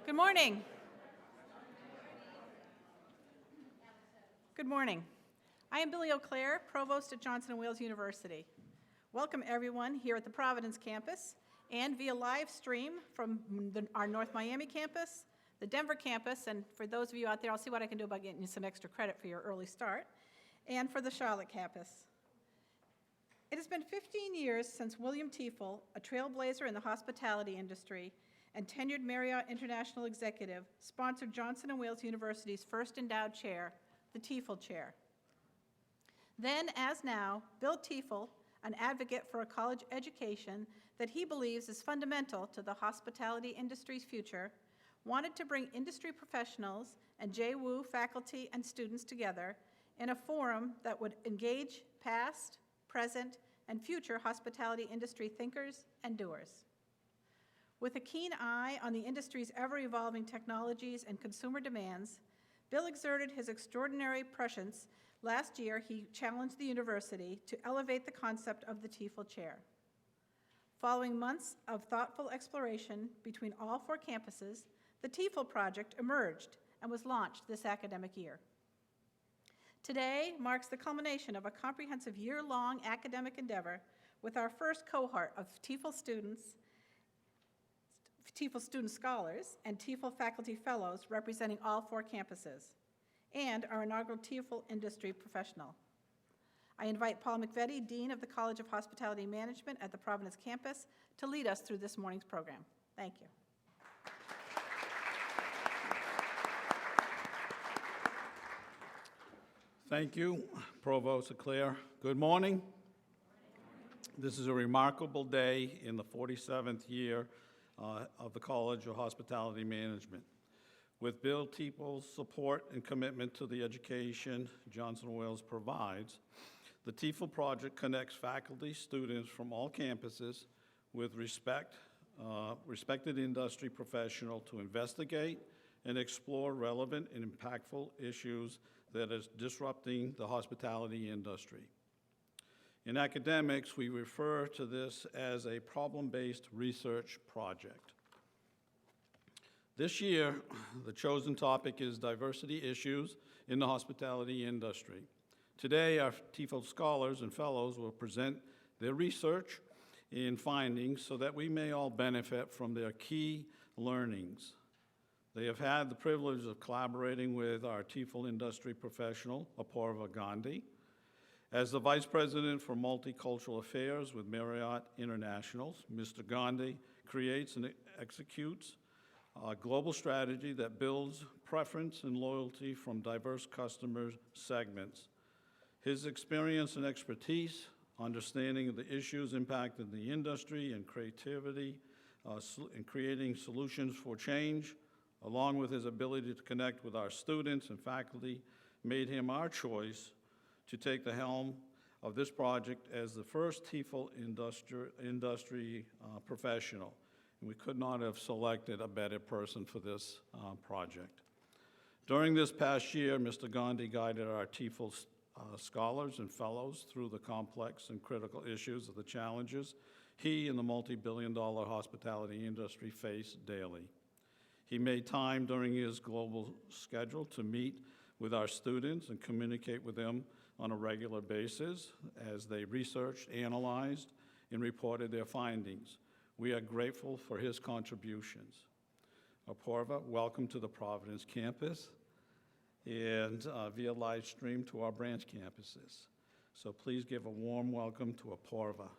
Good morning. Good morning. I am Billy O'Clair, Provost at Johnson & Wales University. Welcome everyone here at the Providence campus and via live stream from our North Miami campus, the Denver campus, and for those of you out there, I'll see what I can do about getting you some extra credit for your early start, and for the Charlotte campus. It has been 15 years since William Tiefel, a trailblazer in the hospitality industry and tenured Marriott International executive, sponsored Johnson & Wales University's first endowed chair, the Tiefel Chair. Then, as now, Bill Tiefel, an advocate for a college education that he believes is fundamental to the hospitality industry's future, wanted to bring industry professionals and JWU faculty and students together in a forum that would engage past, present, and future hospitality industry thinkers and doers. With a keen eye on the industry's ever-evolving technologies and consumer demands, Bill exerted his extraordinary prescience. Last year, he challenged the university to elevate the concept of the Tiefel Chair. Following months of thoughtful exploration between all 4 campuses, the Tiefel Project emerged and was launched this academic year. Today marks the culmination of a comprehensive year-long academic endeavor with our first cohort of Tiefel student scholars and Tiefel faculty fellows representing all 4 campuses, and our inaugural Tiefel industry professional. I invite Paul McVetti, Dean of the College of Hospitality Management at the Providence campus, to lead us through this morning's program. Thank you. Thank you, Provost Leclerc. Good morning. This is a remarkable day in the 47th year of the College of Hospitality Management. With Bill Tiefel's support and commitment to the education Johnson & Wales provides, the Tiefel Project connects faculty, students from all campuses with respected industry professionals to investigate and explore relevant and impactful issues that is disrupting the hospitality industry. In academics, we refer to this as a problem-based research project. This year, the chosen topic is diversity issues in the hospitality industry. Today, our Tiefel scholars and fellows will present their research and findings so that we may all benefit from their key learnings. They have had the privilege of collaborating with our Tiefel industry professional, Apoorva Gandhi. As the Vice President for Multicultural Affairs with Marriott International, Mr. Gandhi creates and executes a global strategy that builds preference and loyalty from diverse customer segments. His experience and expertise, understanding of the issues impacting the industry and creativity in creating solutions for change, along with his ability to connect with our students and faculty, made him our choice to take the helm of this project as the first Tiefel industry professional. And we could not have selected a better person for this project. During this past year, Mr. Gandhi guided our Tiefel scholars and fellows through the complex and critical issues of the challenges he and the multi-billion-dollar hospitality industry face daily. He made time during his global schedule to meet with our students and communicate with them on a regular basis as they researched, analyzed, and reported their findings. We are grateful for his contributions. Apoorva, welcome to the Providence campus and via live stream to our branch campuses. So please give a warm welcome to Apoorva.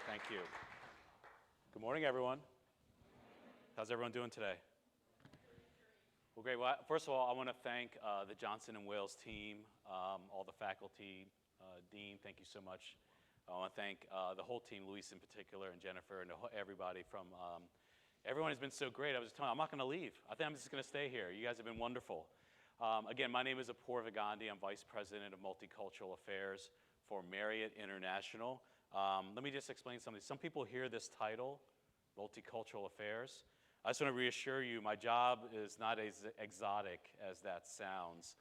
Thank you. Good morning, everyone. How's everyone doing today? Well, great. Well, first of all, I want to thank the Johnson & Wales team, all the faculty, Dean, thank you so much. I want to thank the whole team, Luis in particular, and Jennifer, and everybody from, everyone has been so great. I was just telling them, I'm not going to leave. I think I'm just going to stay here. You guys have been wonderful. Again, my name is Apoorva Gandhi. I'm Vice President of Multicultural Affairs for Marriott International. Let me just explain something. Some people hear this title, Multicultural Affairs. I just want to reassure you, my job is not as exotic as that sounds.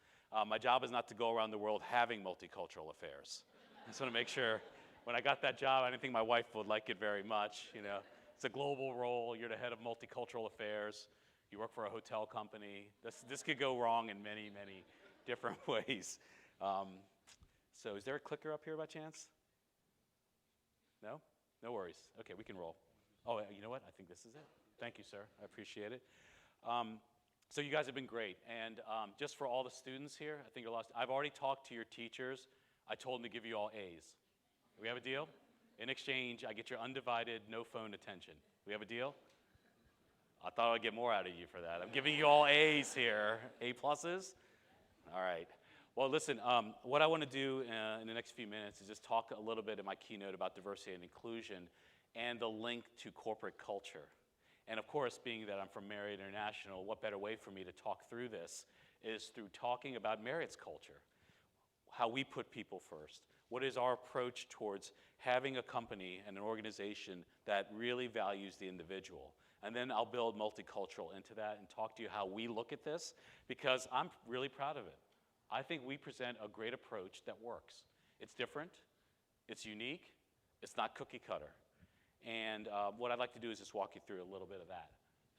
My job is not to go around the world having multicultural affairs. I just want to make sure When I got that job, I didn't think my wife would like it very much. You know, it's a global role. You're the head of Multicultural Affairs. You work for a hotel company. This could go wrong in many, many different ways. So is there a clicker up here by chance? No? No worries. Okay, we can roll. Oh, you know what? I think this is it. Thank you, sir. I appreciate it. So you guys have been great. And just for all the students here, I think you're lost. I've already talked to your teachers. I told them to give you all A's. We have a deal? In exchange, I get your undivided, no phone attention. We have a deal? I thought I'd get more out of you for that. I'm giving you all A's here. A pluses? All right. Well, listen, what I want to do in the next few minutes is just talk a little bit in my keynote about diversity and inclusion and the link to corporate culture. And of course, being that I'm from Marriott International, what better way for me to talk through this is through talking about Marriott's culture, how we put people first. What is our approach towards having a company and an organization that really values the individual? And then I'll build multicultural into that and talk to you how we look at this, because I'm really proud of it. I think we present a great approach that works. It's different, it's unique, it's not cookie cutter. And what I'd like to do is just walk you through a little bit of that.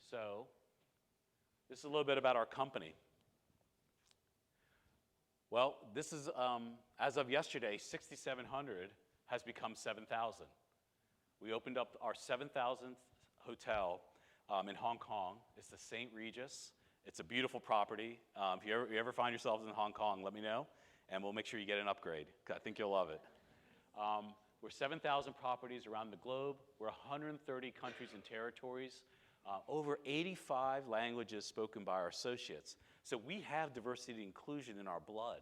So this is a little bit about our company. Well, this is, as of yesterday, 6,700 has become 7,000. We opened up our 7,000th hotel in Hong Kong. It's the St. Regis. It's a beautiful property. If you ever find yourselves in Hong Kong, let me know, and we'll make sure you get an upgrade. I think you'll love it. We're 7,000 properties around the globe. We're 130 countries and territories. Over 85 languages spoken by our associates. So we have diversity and inclusion in our blood.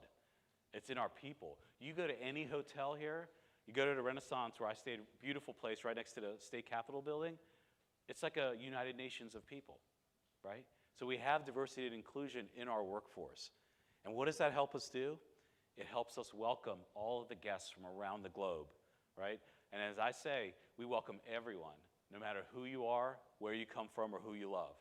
It's in our people. You go to any hotel here, you go to the Renaissance where I stayed, beautiful place right next to the State Capitol building. It's like a United Nations of people, right? So we have diversity and inclusion in our workforce. And what does that help us do? It helps us welcome all of the guests from around the globe, right? And as I say, we welcome everyone, no matter who you are, where you come from, or who you love.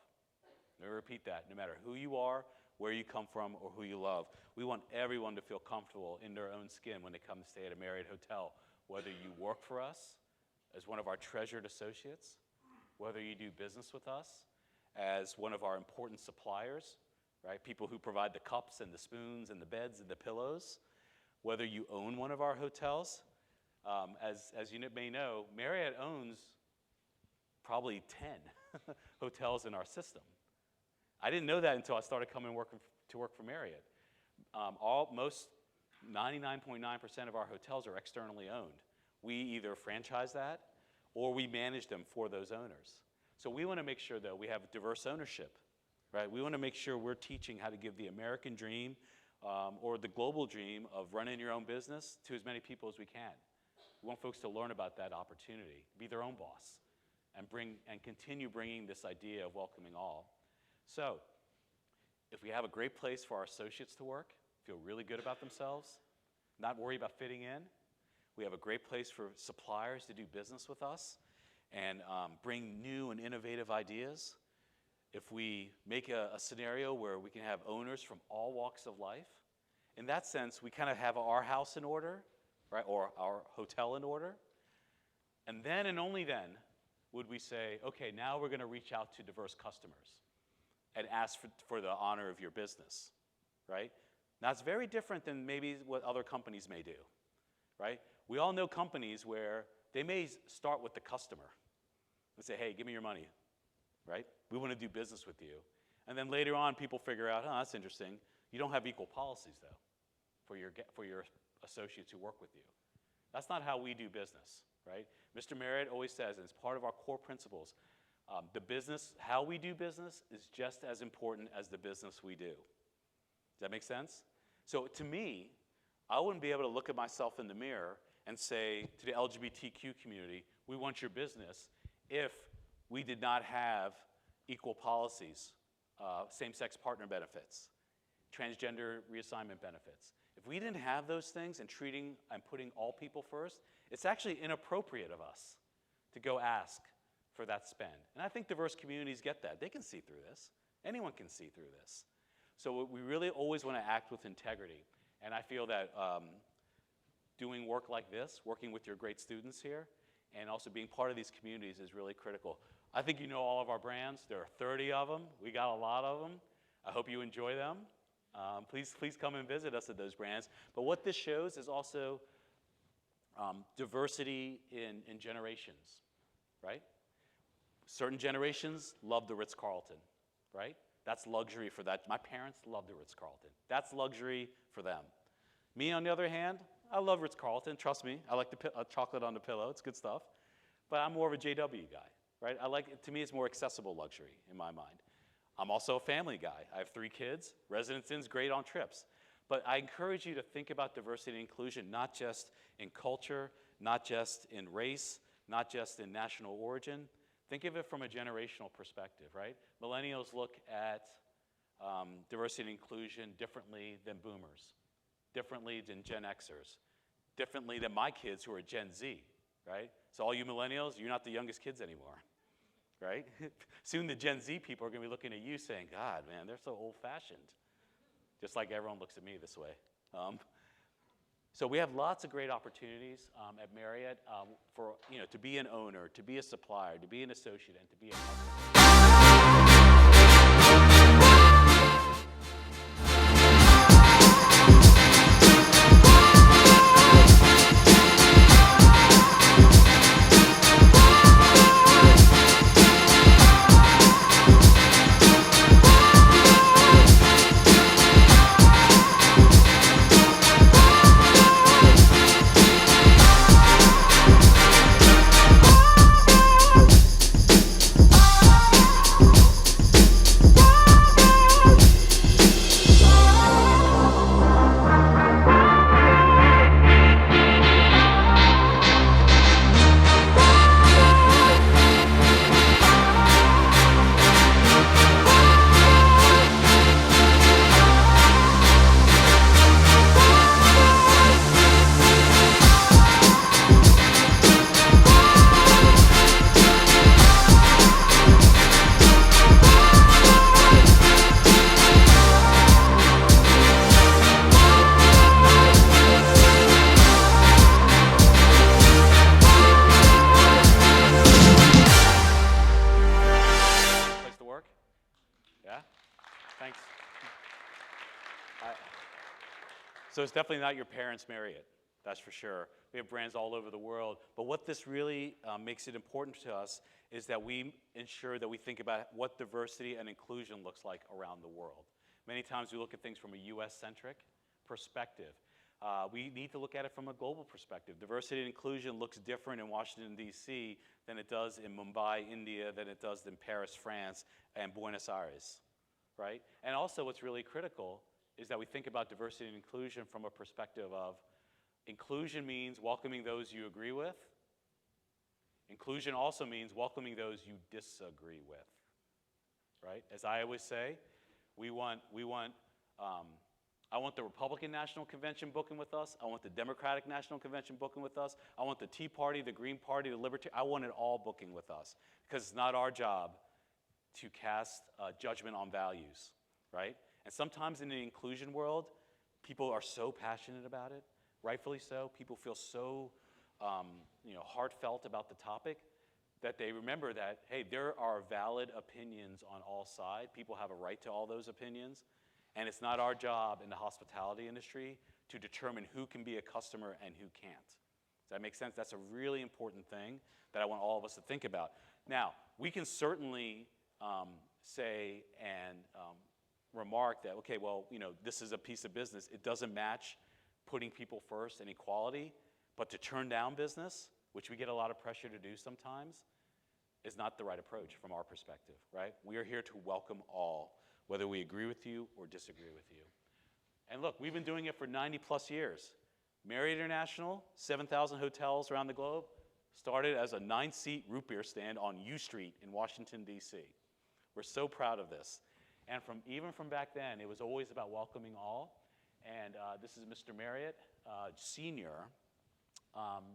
Let me repeat that. No matter who you are, where you come from, or who you love. We want everyone to feel comfortable in their own skin when they come to stay at a Marriott hotel, whether you work for us as one of our treasured associates, whether you do business with us as one of our important suppliers, right? People who provide the cups and the spoons and the beds and the pillows, whether you own one of our hotels. As you may know, Marriott owns probably 10 hotels in our system. I didn't know that until I started coming to work for Marriott. Most 99.9% of our hotels are externally owned. We either franchise that or we manage them for those owners. So we want to make sure that we have diverse ownership, right? We want to make sure we're teaching how to give the American dream or the global dream of running your own business to as many people as we can. We want folks to learn about that opportunity, be their own boss, and continue bringing this idea of welcoming all. So, if we have a great place for our associates to work, feel really good about themselves, not worry about fitting in, we have a great place for suppliers to do business with us and bring new and innovative ideas. If we make a scenario where we can have owners from all walks of life, in that sense, we kind of have our house in order, right, or our hotel in order. And then and only then would we say, okay, now we're going to reach out to diverse customers and ask for the honor of your business, right? Now, it's very different than maybe what other companies may do, right? We all know companies where they may start with the customer and say, hey, give me your money, right? We want to do business with you. And then later on, people figure out, oh, that's interesting. You don't have equal policies, though, for your associates who work with you. That's not how we do business, right? Mr. Marriott always says, and it's part of our core principles, the business, how we do business is just as important as the business we do. Does that make sense? So to me, I wouldn't be able to look at myself in the mirror and say to the LGBTQ community, we want your business, if we did not have equal policies, same-sex partner benefits, transgender reassignment benefits. If we didn't have those things and treating and putting all people first, it's actually inappropriate of us to go ask for that spend. And I think diverse communities get that. They can see through this. Anyone can see through this. So we really always want to act with integrity. And I feel that doing work like this, working with your great students here, and also being part of these communities is really critical. I think you know all of our brands. There are 30 of them. We got a lot of them. I hope you enjoy them. Please come and visit us at those brands. But what this shows is also diversity in generations, right? Certain generations love the Ritz-Carlton, right? That's luxury for that. My parents love the Ritz-Carlton. That's luxury for them. Me, on the other hand, I love Ritz-Carlton. Trust me, I like the chocolate on the pillow. It's good stuff. But I'm more of a JW guy, right? To me, it's more accessible luxury in my mind. I'm also a family guy. I have 3 kids. Residence Inn's great on trips. But I encourage you to think about diversity and inclusion, not just in culture, not just in race, not just in national origin. Think of it from a generational perspective, right? Millennials look at diversity and inclusion differently than boomers, differently than Gen Xers, differently than my kids who are Gen Z, right? So all you millennials, you're not the youngest kids anymore, right? Soon the Gen Z people are going to be looking at you saying, God, man, they're so old-fashioned, just like everyone looks at me this way. So we have lots of great opportunities at Marriott for, to be an owner, to be a supplier, to be an associate, and to be a customer. So it's definitely not your parents' Marriott, that's for sure. We have brands all over the world. But what this really makes it important to us is that we ensure that we think about what diversity and inclusion looks like around the world. Many times we look at things from a US-centric perspective. We need to look at it from a global perspective. Diversity and inclusion looks different in Washington, D.C. than it does in Mumbai, India, than it does in Paris, France, and Buenos Aires, right? And also what's really critical is that we think about diversity and inclusion from a perspective of inclusion means welcoming those you agree with. Inclusion also means welcoming those you disagree with, right? As I always say, I want the Republican National Convention booking with us. I want the Democratic National Convention booking with us. I want the Tea Party, the Green Party, the Libertarian. I want it all booking with us because it's not our job to cast judgment on values, right? And sometimes in the inclusion world, people are so passionate about it, rightfully so. People feel so heartfelt about the topic that they remember that, hey, there are valid opinions on all sides. People have a right to all those opinions. And it's not our job in the hospitality industry to determine who can be a customer and who can't. Does that make sense? That's a really important thing that I want all of us to think about. Now, we can certainly say and remark that, okay, well, this is a piece of business. It doesn't match putting people first and equality, but to turn down business, which we get a lot of pressure to do sometimes, is not the right approach from our perspective, right? We are here to welcome all, whether we agree with you or disagree with you. And look, we've been doing it for 90 plus years. Marriott International, 7,000 hotels around the globe, started as a 9-seat root beer stand on U Street in Washington, D.C. We're so proud of this. And even from back then, it was always about welcoming all. And this is Mr. Marriott, Sr.,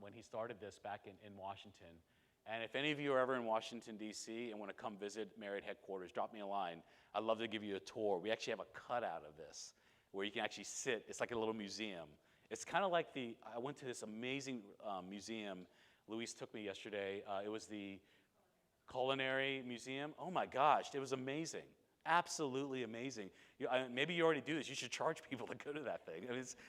when he started this back in Washington. And if any of you are ever in Washington, D.C. and want to come visit Marriott headquarters, drop me a line. I'd love to give you a tour. We actually have a cutout of this where you can actually sit. It's like a little museum. It's kind of like I went to this amazing museum. Luis took me yesterday. It was the Culinary Museum. Oh my gosh, it was amazing. Absolutely amazing. Maybe you already do this. You should charge people to go to that thing.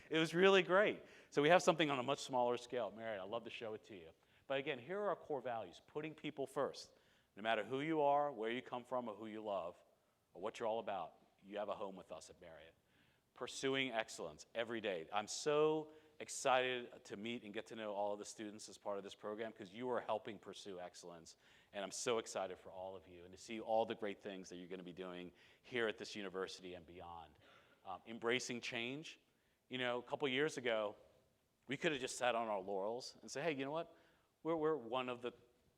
It was really great. So we have something on a much smaller scale. Mary, I'd love to show it to you. But again, here are our core values, putting people first. No matter who you are, where you come from, or who you love, or what you're all about, you have a home with us at Marriott. Pursuing excellence every day. I'm so excited to meet and get to know all of the students as part of this program because you are helping pursue excellence. And I'm so excited for all of you and to see all the great things that you're going to be doing here at this university and beyond. Embracing change. You know, a couple years ago, we could have just sat on our laurels and said, hey, you know what? We're one of the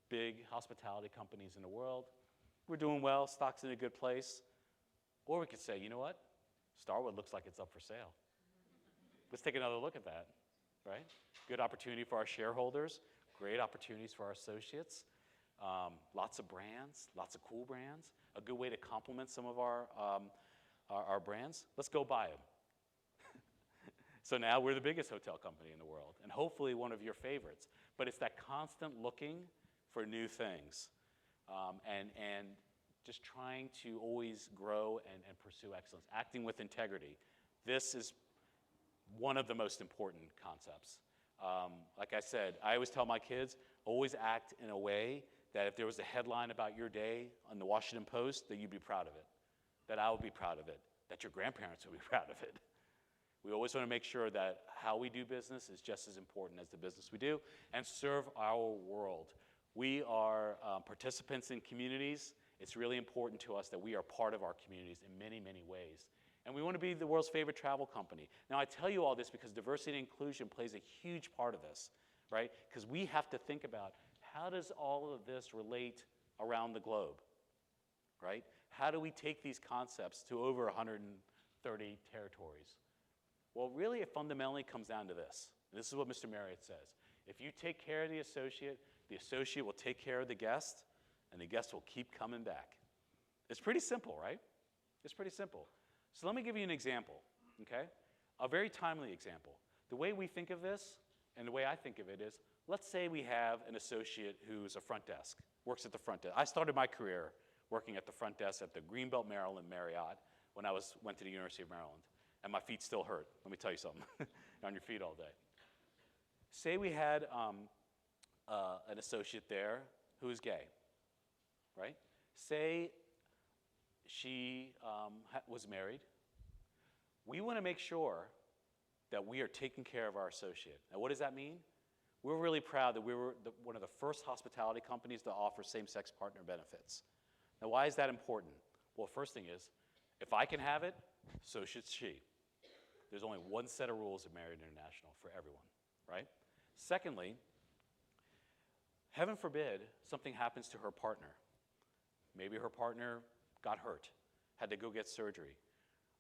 big hospitality companies in the world. We're doing well. Stock's in a good place. Or we could say, you know what? Starwood looks like it's up for sale. Let's take another look at that, right? Good opportunity for our shareholders. Great opportunities for our associates. Lots of brands, lots of cool brands. A good way to complement some of our brands. Let's go buy them. So now we're the biggest hotel company in the world, and hopefully one of your favorites. But it's that constant looking for new things, and just trying to always grow and pursue excellence. Acting with integrity. This is one of the most important concepts. Like I said, I always tell my kids, always act in a way that if there was a headline about your day on the Washington Post, that you'd be proud of it, that I would be proud of it, that your grandparents would be proud of it. We always want to make sure that how we do business is just as important as the business we do, and serve our world. We are participants in communities. It's really important to us that we are part of our communities in many, many ways. And we want to be the world's favorite travel company. Now, I tell you all this because diversity and inclusion plays a huge part of this, right? Because we have to think about how does all of this relate around the globe, right? How do we take these concepts to over 130 territories? Well, really, it fundamentally comes down to this. And this is what Mr. Marriott says. If you take care of the associate will take care of the guest, and the guest will keep coming back. It's pretty simple, right? It's pretty simple. So let me give you an example, okay? A very timely example. The way we think of this, and the way I think of it is, let's say we have an associate who's a front desk, works at the front desk. I started my career working at the front desk at the Greenbelt, Maryland Marriott when I went to the University of Maryland. And my feet still hurt. Let me tell you something. You're on your feet all day. Say we had an associate there who is gay, right? Say she was married. We want to make sure that we are taking care of our associate. Now, what does that mean? We're really proud that we were one of the first hospitality companies to offer same-sex partner benefits. Now, why is that important? Well, first thing is, if I can have it, so should she. There's only one set of rules at Marriott International for everyone, right? Secondly, heaven forbid something happens to her partner. Maybe her partner got hurt, had to go get surgery.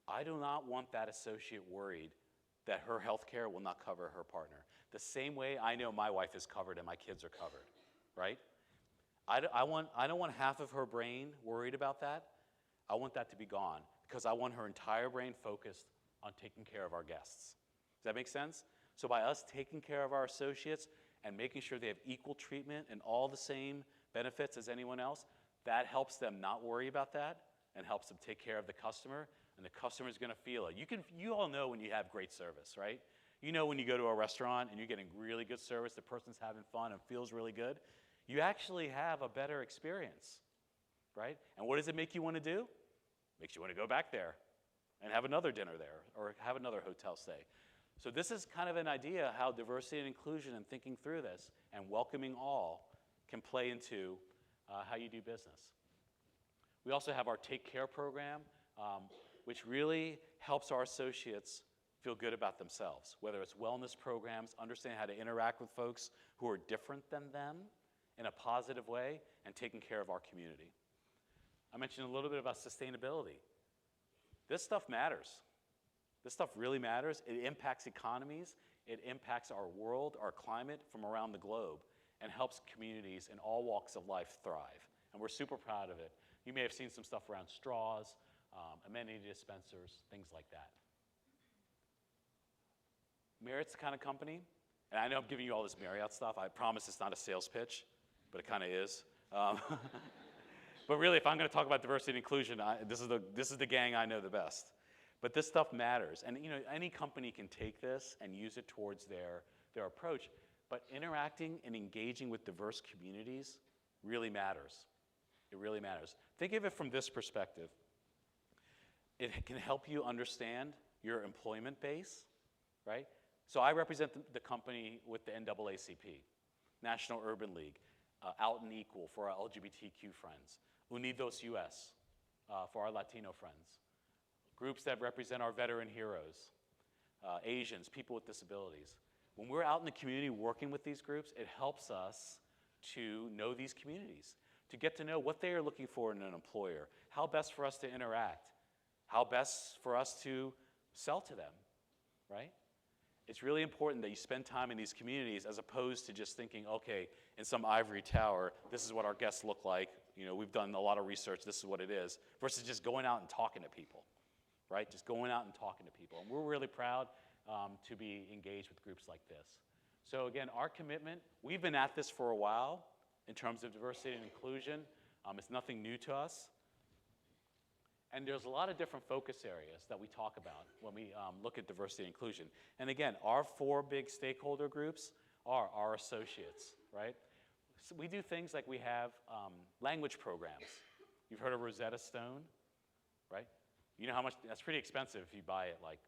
I do not want that associate worried that her health care will not cover her partner. The same way I know my wife is covered and my kids are covered, right? I don't want half of her brain worried about that. I want that to be gone because I want her entire brain focused on taking care of our guests. Does that make sense? So by us taking care of our associates and making sure they have equal treatment and all the same benefits as anyone else, that helps them not worry about that and helps them take care of the customer, and the customer is going to feel it. You all know when you have great service, right? You know when you go to a restaurant and you're getting really good service, the person's having fun and feels really good, you actually have a better experience, right? And what does it make you want to do? Makes you want to go back there and have another dinner there or have another hotel stay. So this is kind of an idea how diversity and inclusion and thinking through this and welcoming all can play into how you do business. We also have our Take Care program, which really helps our associates feel good about themselves, whether it's wellness programs, understand how to interact with folks who are different than them in a positive way, and taking care of our community. I mentioned a little bit about sustainability. This stuff matters. This stuff really matters. It impacts economies. It impacts our world, our climate from around the globe, and helps communities in all walks of life thrive. And we're super proud of it. You may have seen some stuff around straws, amenity dispensers, things like that. Marriott's the kind of company, and I know I'm giving you all this Marriott stuff. I promise it's not a sales pitch, but it kind of is. But really, if I'm going to talk about diversity and inclusion, this is the gang I know the best. But this stuff matters, and any company can take this and use it towards their approach. But interacting and engaging with diverse communities really matters. It really matters. Think of it from this perspective. It can help you understand your employment base, right? So I represent the company with the NAACP, National Urban League, Out and Equal for our LGBTQ friends, Unidos US for our Latino friends, groups that represent our veteran heroes, Asians, people with disabilities. When we're out in the community working with these groups, it helps us to know these communities, to get to know what they are looking for in an employer, how best for us to interact, how best for us to sell to them, right? It's really important that you spend time in these communities as opposed to just thinking, okay, in some ivory tower, this is what our guests look like. We've done a lot of research, this is what it is, versus just going out and talking to people, right? Just going out and talking to people. And we're really proud to be engaged with groups like this. So again, our commitment, we've been at this for a while in terms of diversity and inclusion. It's nothing new to us. And there's a lot of different focus areas that we talk about when we look at diversity and inclusion. And again, our 4 big stakeholder groups are our associates, right? So we do things like we have language programs. You've heard of Rosetta Stone, right? You know how much, that's pretty expensive if you buy it. Like,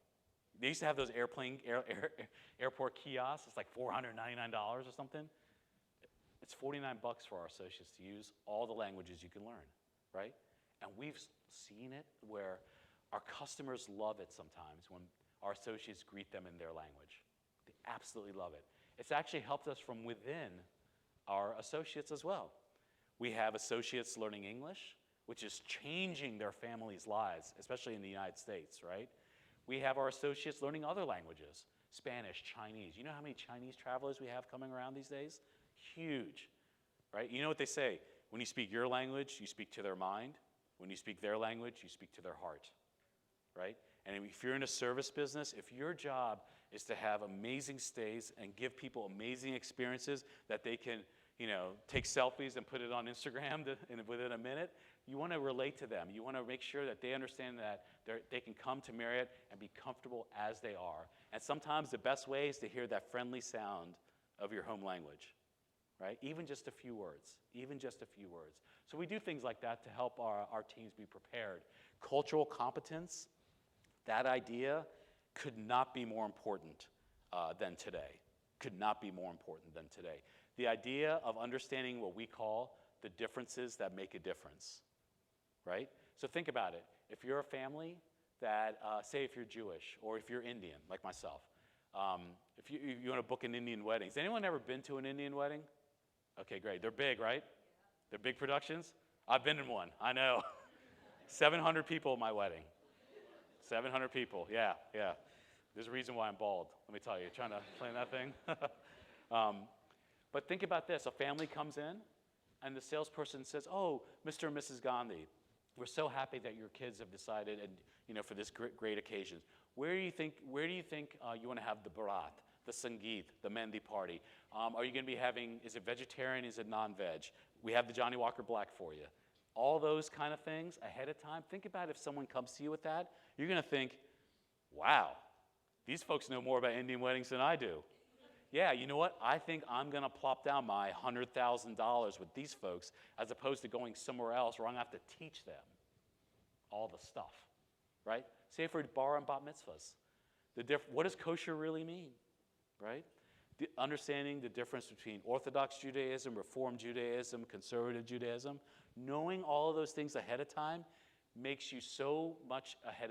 they used to have those airport kiosks. It's like $499 or something. It's $49 for our associates to use all the languages you can learn, right? And we've seen it where our customers love it sometimes when our associates greet them in their language. They absolutely love it. It's actually helped us from within our associates as well. We have associates learning English, which is changing their families' lives, especially in the United States, right? We have our associates learning other languages, Spanish, Chinese. You know how many Chinese travelers we have coming around these days? Huge, right? You know what they say, when you speak your language, you speak to their mind. When you speak their language, you speak to their heart, right? And if you're in a service business, if your job is to have amazing stays and give people amazing experiences that they can, take selfies and put it on Instagram within a minute, you want to relate to them. You want to make sure that they understand that they can come to Marriott and be comfortable as they are. And sometimes the best way is to hear that friendly sound of your home language, right? Even just a few words, So we do things like that to help our teams be prepared. Cultural competence, that idea could not be more important than today. The idea of understanding what we call the differences that make a difference, right? So think about it. If you're a family that, say if you're Jewish or if you're Indian, like myself, if you want to book an Indian wedding. Has anyone ever been to an Indian wedding? Okay, great. They're big, right? They're big productions? I've been in one, I know. 700 people at my wedding. 700 people, yeah. There's a reason why I'm bald, let me tell you. Trying to plan that thing. But think about this. A family comes in, and the salesperson says, oh, Mr. and Mrs. Gandhi, we're so happy that your kids have decided, and for this great occasion. Where do you think you want to have the barat, the sangeet, the mehndi party? Are you going to be having, is it vegetarian, is it non-veg? We have the Johnny Walker Black for you. All those kind of things ahead of time. Think about if someone comes to you with that, you're going to think, wow, these folks know more about Indian weddings than I do. Yeah, you know what? I think I'm going to plop down my $100,000 with these folks as opposed to going somewhere else where I'm going to have to teach them all the stuff, right? Say for bar and bat mitzvahs. What does kosher really mean, right? Understanding the difference between Orthodox Judaism, Reform Judaism, Conservative Judaism, knowing all of those things ahead of time makes you so much ahead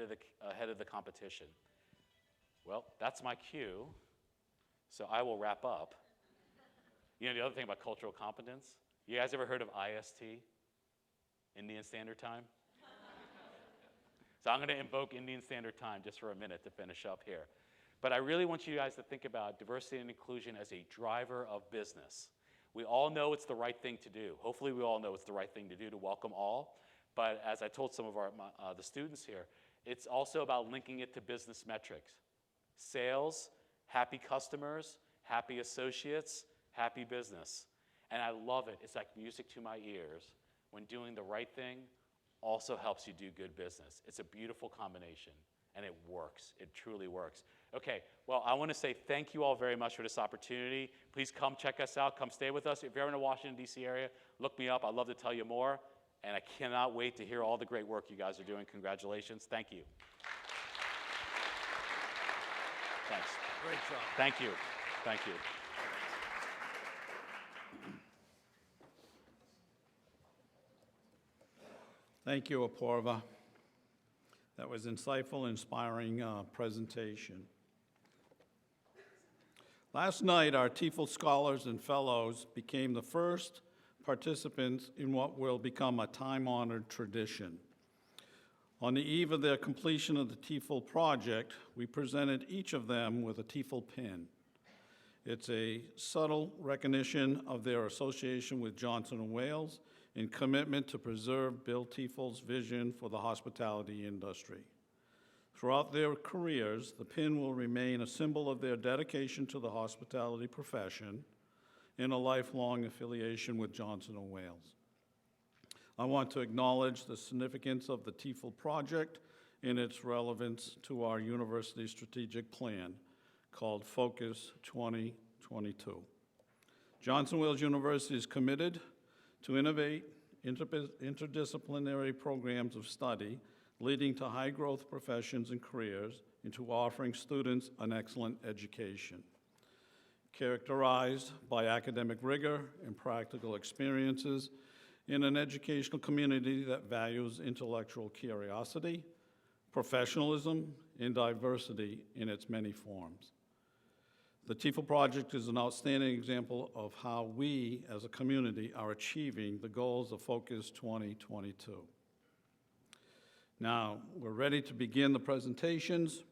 of the competition. Well, that's my cue. So I will wrap up. The other thing about cultural competence, you guys ever heard of IST, Indian Standard Time? So I'm going to invoke Indian Standard Time just for a minute to finish up here. But I really want you guys to think about diversity and inclusion as a driver of business. We all know it's the right thing to do. Hopefully we all know it's the right thing to do to welcome all. But as I told some of the students here, it's also about linking it to business metrics. Sales Happy customers, happy associates, happy business. And I love it. It's like music to my ears when doing the right thing also helps you do good business. It's a beautiful combination, and it works. It truly works. Okay, well, I want to say thank you all very much for this opportunity. Please come check us out. Come stay with us. If you're ever in the Washington, D.C. area, look me up. I'd love to tell you more, and I cannot wait to hear all the great work you guys are doing. Congratulations. Thank you. Thanks. Great job. Thank you. Thank you. Thank you, Apoorva. That was insightful, inspiring presentation. Last night, our Tiefel Scholars and Fellows became the first participants in what will become a time-honored tradition. On the eve of their completion of the Tiefel Project, we presented each of them with a Tiefel Pin. It's a subtle recognition of their association with Johnson & Wales and commitment to preserve Bill Tiefel's vision for the hospitality industry. Throughout their careers, the pin will remain a symbol of their dedication to the hospitality profession and a lifelong affiliation with Johnson & Wales. I want to acknowledge the significance of the Tiefel Project and its relevance to our university strategic plan called Focus 2022. Johnson & Wales University is committed to innovate interdisciplinary programs of study leading to high-growth professions and careers and to offering students an excellent education. Characterized by academic rigor and practical experiences in an educational community that values intellectual curiosity, professionalism, and diversity in its many forms. The Tiefel Project is an outstanding example of how we, as a community, are achieving the goals of Focus 2022. Now, we're ready to begin the presentations.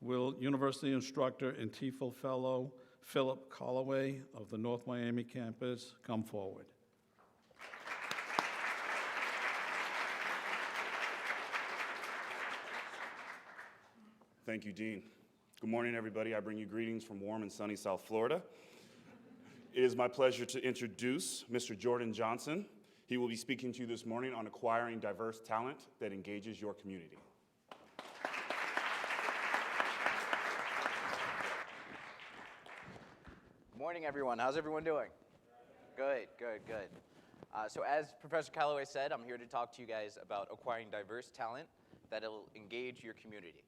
Will University Instructor and Tiefel Fellow Philip Colloway of the North Miami campus come forward? Thank you, Dean. Good morning, everybody. I bring you greetings from warm and sunny South Florida. It is my pleasure to introduce Mr. Jordan Johnson. He will be speaking to you this morning on acquiring diverse talent that engages your community. Good morning, everyone. How's everyone doing? Good, good, good. So as Professor Calloway said, I'm here to talk to you guys about acquiring diverse talent that'll engage your community.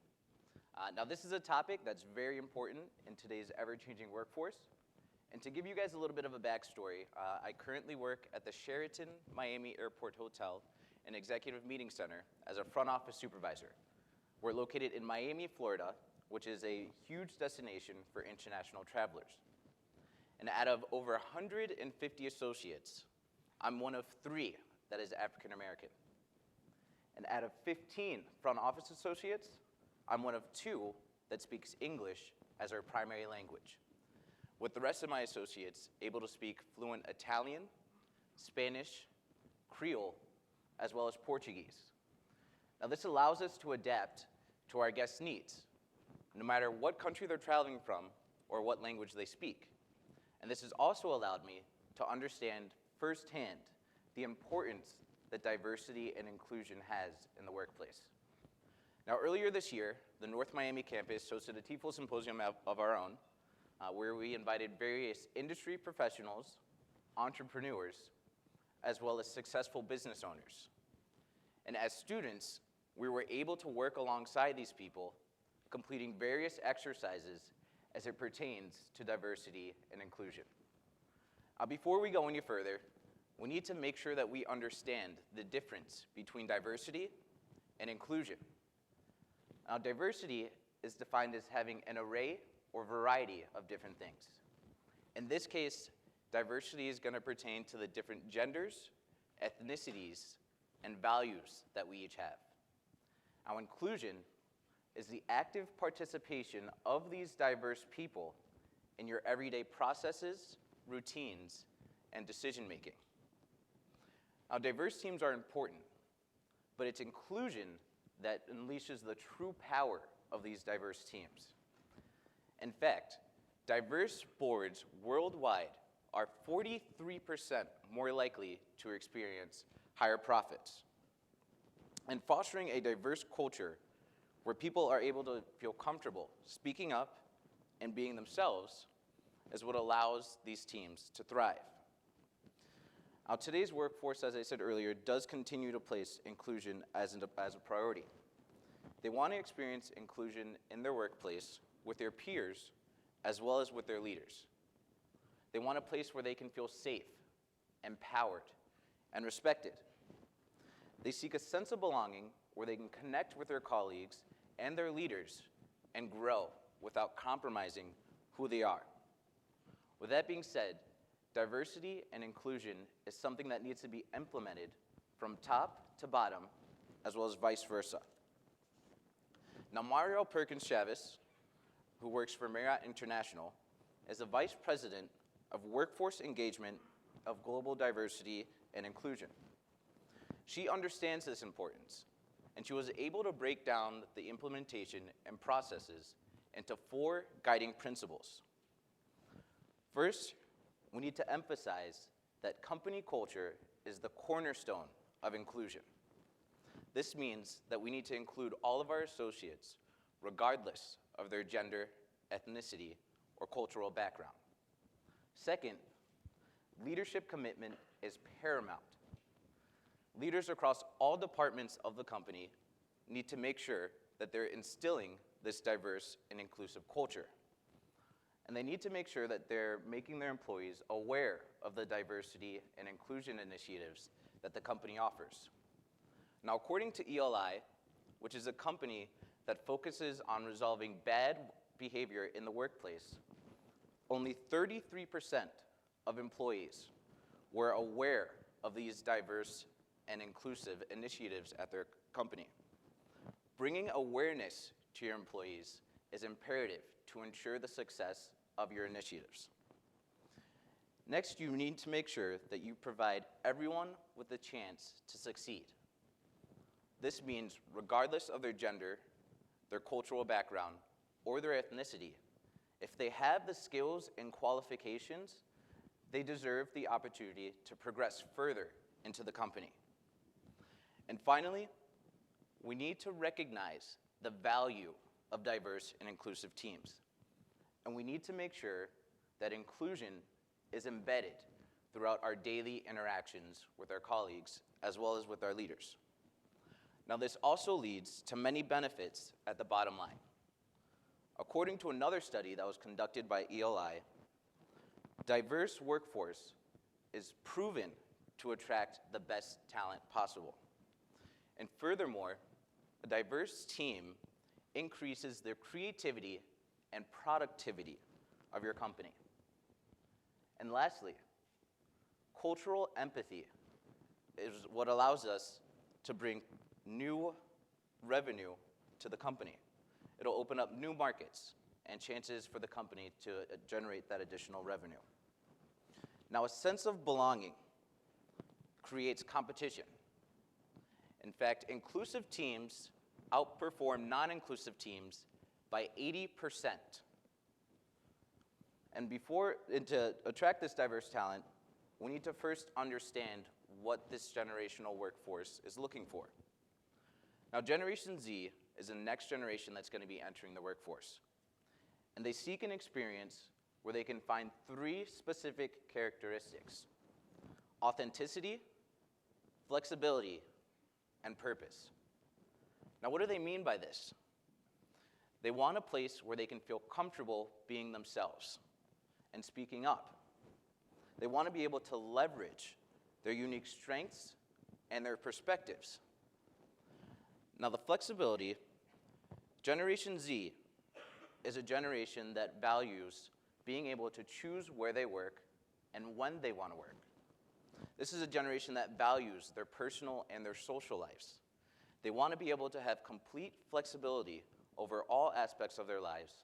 Now, this is a topic that's very important in today's ever-changing workforce. And to give you guys a little bit of a backstory, I currently work at the Sheraton Miami Airport Hotel and Executive Meeting Center as a front office supervisor. We're located in Miami, Florida, which is a huge destination for international travelers. And out of over 150 associates, I'm one of 3 that is African American. And out of 15 front office associates, I'm one of 2 that speaks English as our primary language, with the rest of my associates able to speak fluent Italian, Spanish, Creole, as well as Portuguese. Now, this allows us to adapt to our guests' needs, no matter what country they're traveling from or what language they speak. And this has also allowed me to understand firsthand the importance that diversity and inclusion has in the workplace. Now, earlier this year, the North Miami campus hosted a Tiefel Symposium of our own, where we invited various industry professionals, entrepreneurs, as well as successful business owners. And as students, we were able to work alongside these people, completing various exercises as it pertains to diversity and inclusion. Before we go any further, we need to make sure that we understand the difference between diversity and inclusion. Now, diversity is defined as having an array or variety of different things. In this case, diversity is going to pertain to the different genders, ethnicities, and values that we each have. Now, inclusion is the active participation of these diverse people in your everyday processes, routines, and decision-making. Now, diverse teams are important, but it's inclusion that unleashes the true power of these diverse teams. In fact, diverse boards worldwide are 43% more likely to experience higher profits. And fostering a diverse culture where people are able to feel comfortable speaking up and being themselves is what allows these teams to thrive. Now, today's workforce, as I said earlier, does continue to place inclusion as a priority. They want to experience inclusion in their workplace with their peers as well as with their leaders. They want a place where they can feel safe, empowered, and respected. They seek a sense of belonging where they can connect with their colleagues and their leaders and grow without compromising who they are. With that being said, diversity and inclusion is something that needs to be implemented from top to bottom, as well as vice versa. Now, Mario Perkins Chavez, who works for Marriott International, is the Vice President of Workforce Engagement of Global Diversity and Inclusion. She understands this importance, and she was able to break down the implementation and processes into 4 guiding principles. First, we need to emphasize that company culture is the cornerstone of inclusion. This means that we need to include all of our associates, regardless of their gender, ethnicity, or cultural background. Second, leadership commitment is paramount. Leaders across all departments of the company need to make sure that they're instilling this diverse and inclusive culture. And they need to make sure that they're making their employees aware of the diversity and inclusion initiatives that the company offers. Now, according to ELI, which is a company that focuses on resolving bad behavior in the workplace, only 33% of employees were aware of these diverse and inclusive initiatives at their company. Bringing awareness to your employees is imperative to ensure the success of your initiatives. Next, you need to make sure that you provide everyone with the chance to succeed. This means regardless of their gender, their cultural background, or their ethnicity, if they have the skills and qualifications, they deserve the opportunity to progress further into the company. And finally, we need to recognize the value of diverse and inclusive teams. And we need to make sure that inclusion is embedded throughout our daily interactions with our colleagues as well as with our leaders. Now, this also leads to many benefits at the bottom line. According to another study that was conducted by ELI, diverse workforce is proven to attract the best talent possible. And furthermore, a diverse team increases the creativity and productivity of your company. And lastly, cultural empathy is what allows us to bring new revenue to the company. It'll open up new markets and chances for the company to generate that additional revenue. Now, a sense of belonging creates competition. In fact, inclusive teams outperform non-inclusive teams by 80%. And to attract this diverse talent, we need to first understand what this generational workforce is looking for. Now, Generation Z is the next generation that's going to be entering the workforce. And they seek an experience where they can find 3 specific characteristics: authenticity, flexibility, and purpose. Now, what do they mean by this? They want a place where they can feel comfortable being themselves and speaking up. They want to be able to leverage their unique strengths and their perspectives. Now, the flexibility, Generation Z is a generation that values being able to choose where they work and when they want to work. This is a generation that values their personal and their social lives. They want to be able to have complete flexibility over all aspects of their lives,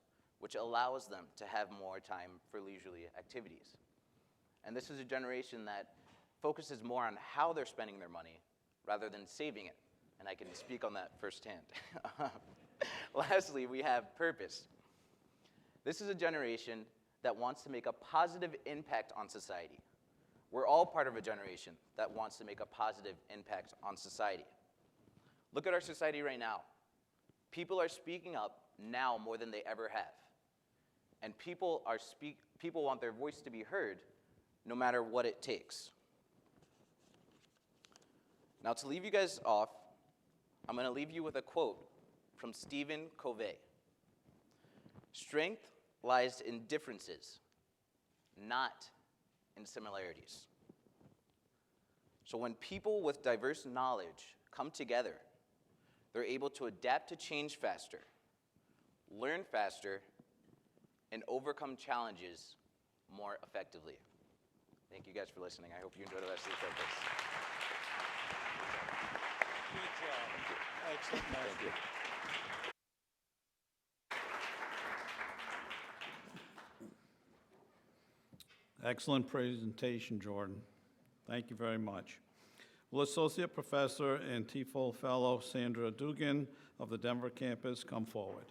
which allows them to have more time for leisurely activities. And this is a generation that focuses more on how they're spending their money rather than saving it. And I can speak on that firsthand. Lastly, we have purpose. This is a generation that wants to make a positive impact on society. We're all part of a generation that wants to make a positive impact on society. Look at our society right now. People are speaking up now more than they ever have. And people want their voice to be heard no matter what it takes. Now, to leave you guys off, I'm going to leave you with a quote from Stephen Covey. Strength lies in differences, not in similarities. So when people with diverse knowledge come together, they're able to adapt to change faster, learn faster, and overcome challenges more effectively. Thank you guys for listening. I hope you enjoy the rest of the campus. Good job. Excellent message. Thank you. Excellent presentation, Jordan. Thank you very much. Will Associate Professor and Tiefel Fellow Sandra Dugan of the Denver campus come forward?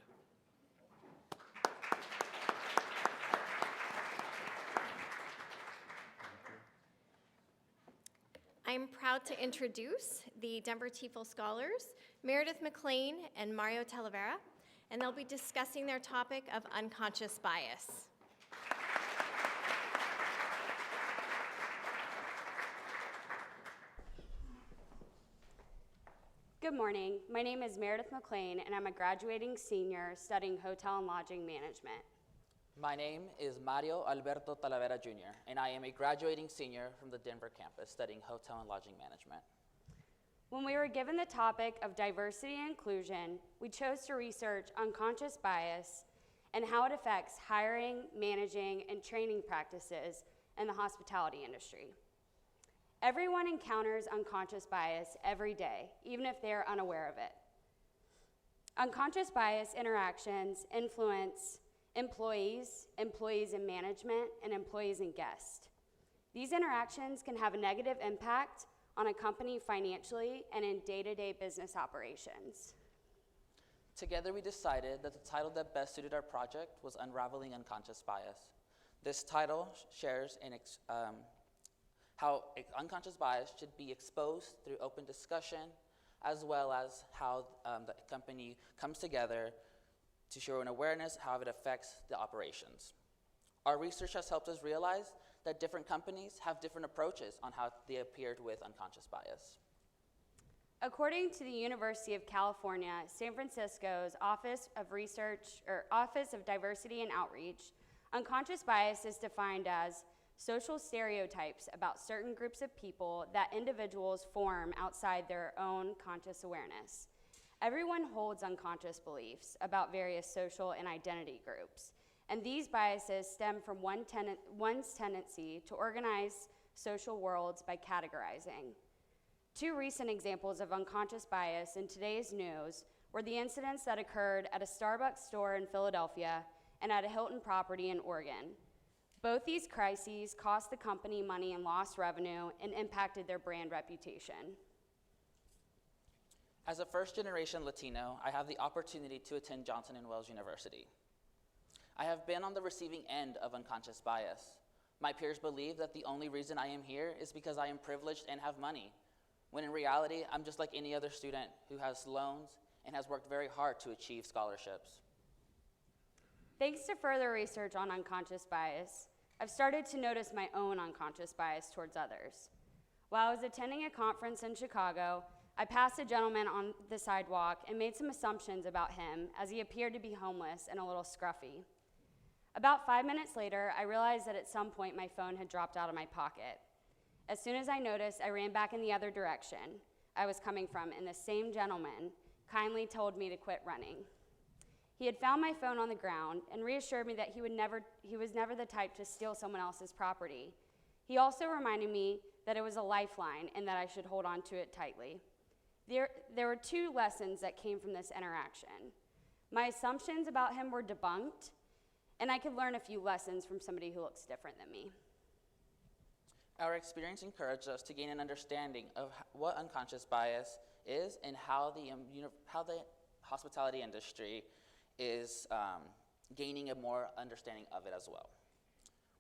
I'm proud to introduce the Denver Tiefel Scholars, Meredith McClane and Mario Talavera, and they'll be discussing their topic of unconscious bias. Good morning. My name is Meredith McClane, and I'm a graduating senior studying hotel and lodging management. My name is Mario Alberto Talavera Jr., and I am a graduating senior from the Denver campus studying hotel and lodging management. When we were given the topic of diversity and inclusion, we chose to research unconscious bias and how it affects hiring, managing, and training practices in the hospitality industry. Everyone encounters unconscious bias every day, even if they are unaware of it. Unconscious bias interactions influence employees, employees in management, and employees and guests. These interactions can have a negative impact on a company financially and in day-to-day business operations. Together, we decided that the title that best suited our project was Unraveling Unconscious Bias. This title shares how unconscious bias should be exposed through open discussion, as well as how the company comes together to show an awareness how it affects the operations. Our research has helped us realize that different companies have different approaches on how they appeared with unconscious bias. According to the University of California, San Francisco's Office of Diversity and Outreach, unconscious bias is defined as social stereotypes about certain groups of people that individuals form outside their own conscious awareness. Everyone holds unconscious beliefs about various social and identity groups, and these biases stem from one's tendency to organize social worlds by categorizing. Two recent examples of unconscious bias in today's news were the incidents that occurred at a Starbucks store in Philadelphia and at a Hilton property in Oregon. Both these crises cost the company money and lost revenue and impacted their brand reputation. As a first-generation Latino, I have the opportunity to attend Johnson & Wales University. I have been on the receiving end of unconscious bias. My peers believe that the only reason I am here is because I am privileged and have money, when in reality, I'm just like any other student who has loans and has worked very hard to achieve scholarships. Thanks to further research on unconscious bias, I've started to notice my own unconscious bias towards others. While I was attending a conference in Chicago, I passed a gentleman on the sidewalk and made some assumptions about him as he appeared to be homeless and a little scruffy. About 5 minutes later, I realized that at some point my phone had dropped out of my pocket. As soon as I noticed, I ran back in the other direction I was coming from, and the same gentleman kindly told me to quit running. He had found my phone on the ground and reassured me that he was never the type to steal someone else's property. He also reminded me that it was a lifeline and that I should hold on to it tightly. There were two lessons that came from this interaction. My assumptions about him were debunked, and I could learn a few lessons from somebody who looks different than me. Our experience encouraged us to gain an understanding of what unconscious bias is and how the hospitality industry is gaining a more understanding of it as well.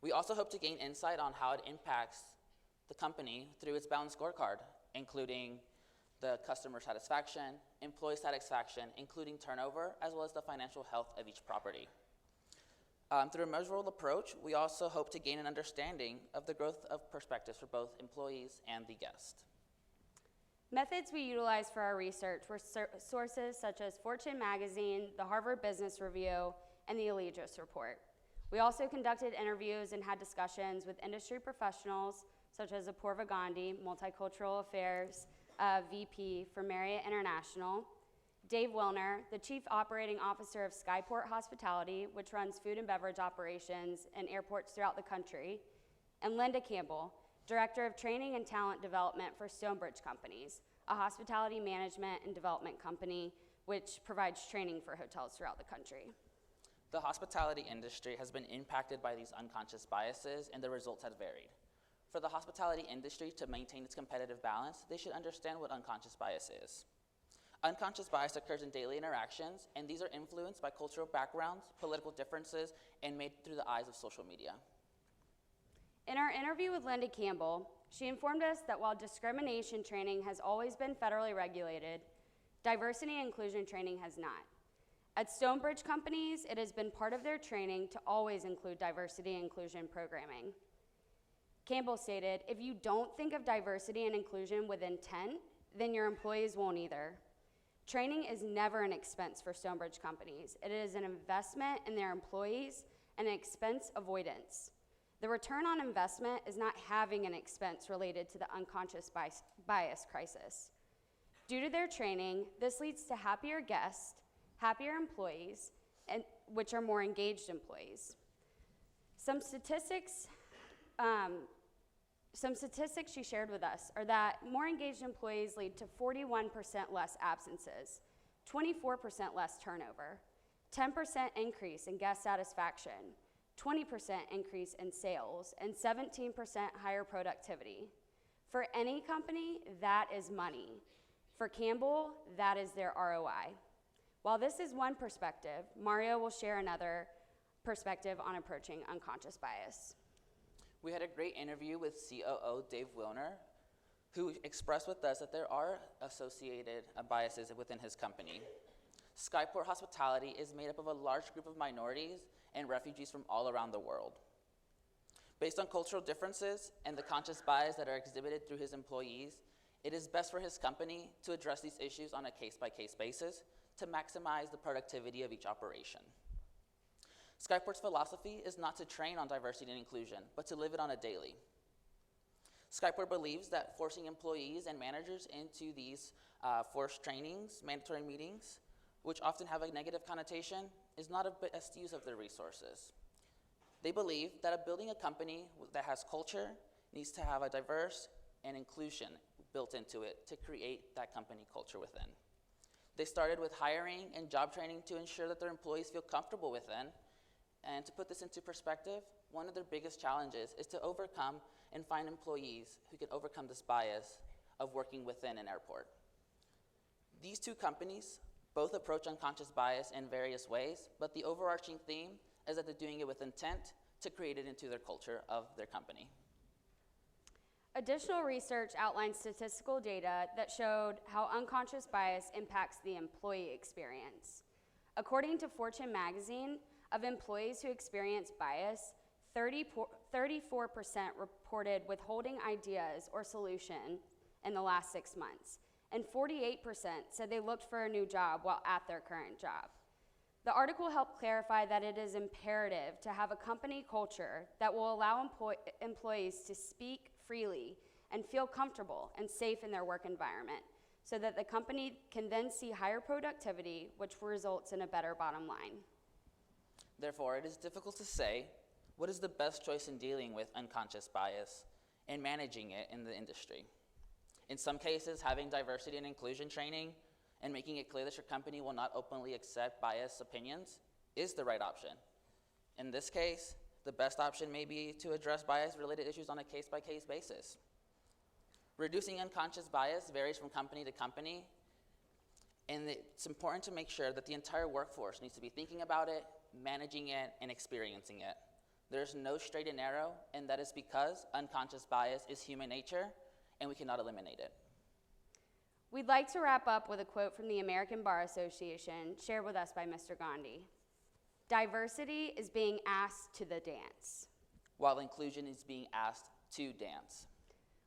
We also hope to gain insight on how it impacts the company through its balanced scorecard, including the customer satisfaction, employee satisfaction, including turnover, as well as the financial health of each property. Through a measurable approach, we also hope to gain an understanding of the growth of perspectives for both employees and the guest. Methods we utilized for our research were sources such as Fortune magazine, the Harvard Business Review, and the Allegis report. We also conducted interviews and had discussions with industry professionals such as Apoorva Gandhi, Multicultural Affairs VP for Marriott International, Dave Wilner, the Chief Operating Officer of Skyport Hospitality, which runs food and beverage operations in airports throughout the country, and Linda Campbell, Director of Training and Talent Development for Stonebridge Companies, a hospitality management and development company which provides training for hotels throughout the country. The hospitality industry has been impacted by these unconscious biases, and the results have varied. For the hospitality industry to maintain its competitive balance, they should understand what unconscious bias is. Unconscious bias occurs in daily interactions, and these are influenced by cultural backgrounds, political differences, and made through the eyes of social media. In our interview with Linda Campbell, she informed us that while discrimination training has always been federally regulated, diversity and inclusion training has not. At Stonebridge Companies, it has been part of their training to always include diversity and inclusion programming. Campbell stated, "If you don't think of diversity and inclusion with intent, then your employees won't either." Training is never an expense for Stonebridge Companies. It is an investment in their employees and an expense avoidance. The return on investment is not having an expense related to the unconscious bias crisis. Due to their training, this leads to happier guests, happier employees, and which are more engaged employees. Some statistics she shared with us are that more engaged employees lead to 41% less absences, 24% less turnover, 10% increase in guest satisfaction, 20% increase in sales, and 17% higher productivity. For any company, that is money. For Campbell, that is their ROI. While this is one perspective, Mario will share another perspective on approaching unconscious bias. We had a great interview with COO Dave Wilner, who expressed with us that there are associated biases within his company. Skyport Hospitality is made up of a large group of minorities and refugees from all around the world. Based on cultural differences and the conscious bias that are exhibited through his employees, it is best for his company to address these issues on a case-by-case basis to maximize the productivity of each operation. Skyport's philosophy is not to train on diversity and inclusion, but to live it on a daily. Skyport believes that forcing employees and managers into these forced trainings, mandatory meetings, which often have a negative connotation, is not a best use of their resources. They believe that building a company that has culture needs to have a diverse and inclusion built into it to create that company culture within. They started with hiring and job training to ensure that their employees feel comfortable within. And to put this into perspective, one of their biggest challenges is to overcome and find employees who can overcome this bias of working within an airport. These two companies both approach unconscious bias in various ways, but the overarching theme is that they're doing it with intent to create it into their culture of their company. Additional research outlined statistical data that showed how unconscious bias impacts the employee experience. According to Fortune magazine, of employees who experience bias, 34% reported withholding ideas or solution in the last 6 months, and 48% said they looked for a new job while at their current job. The article helped clarify that it is imperative to have a company culture that will allow employees to speak freely and feel comfortable and safe in their work environment, so that the company can then see higher productivity, which results in a better bottom line. Therefore, it is difficult to say what is the best choice in dealing with unconscious bias and managing it in the industry. In some cases, having diversity and inclusion training and making it clear that your company will not openly accept biased opinions is the right option. In this case, the best option may be to address bias-related issues on a case-by-case basis. Reducing unconscious bias varies from company to company, and it's important to make sure that the entire workforce needs to be thinking about it managing it, and experiencing it. There's no straight and narrow, and that is because unconscious bias is human nature, and we cannot eliminate it. We'd like to wrap up with a quote from the American Bar Association shared with us by Mr. Gandhi. Diversity is being asked to the dance, while inclusion is being asked to dance.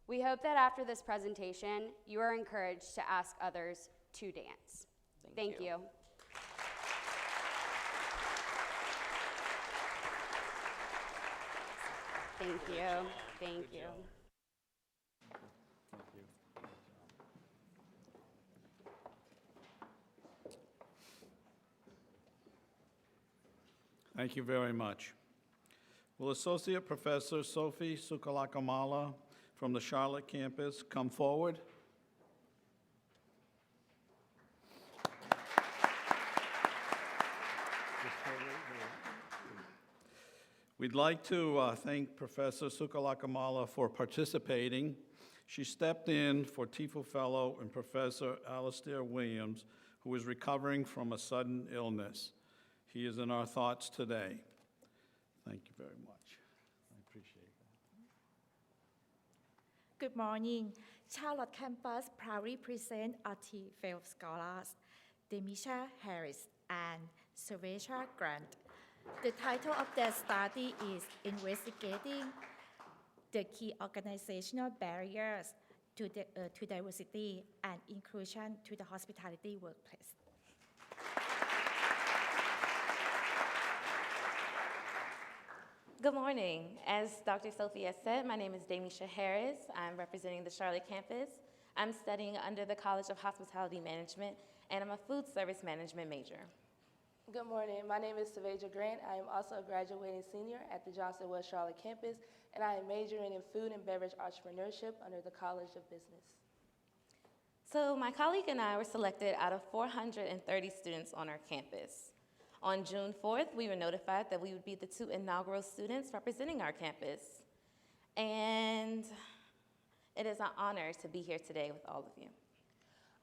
We hope that after this presentation, you are encouraged to ask others to dance. Thank you. Thank you. Thank you. Thank you very much. Will Associate Professor Sophie Sukalakamala from the Charlotte campus come forward? We'd like to thank Professor Sukalakamala for participating. She stepped in for Tiefel Fellow and Professor Alastair Williams, who is recovering from a sudden illness. He is in our thoughts today. Thank you very much. I appreciate that. Good morning. Charlotte campus proudly present our Tiefel scholars, Demisha Harris and Sylvia Grant. The title of their study is Investigating the Key Organizational Barriers to Diversity and Inclusion to the Hospitality Workplace. Good morning. As Dr. Sophie has said, my name is Demisha Harris. I'm representing the Charlotte campus. I'm studying under the College of Hospitality Management, and I'm a food service management major. Good morning. My name is Sylvia Grant. I am also a graduating senior at the Johnson West Charlotte campus, and I am majoring in food and beverage entrepreneurship under the College of Business. So my colleague and I were selected out of 430 students on our campus. On June 4th, we were notified that we would be the 2 inaugural students representing our campus. And it is an honor to be here today with all of you.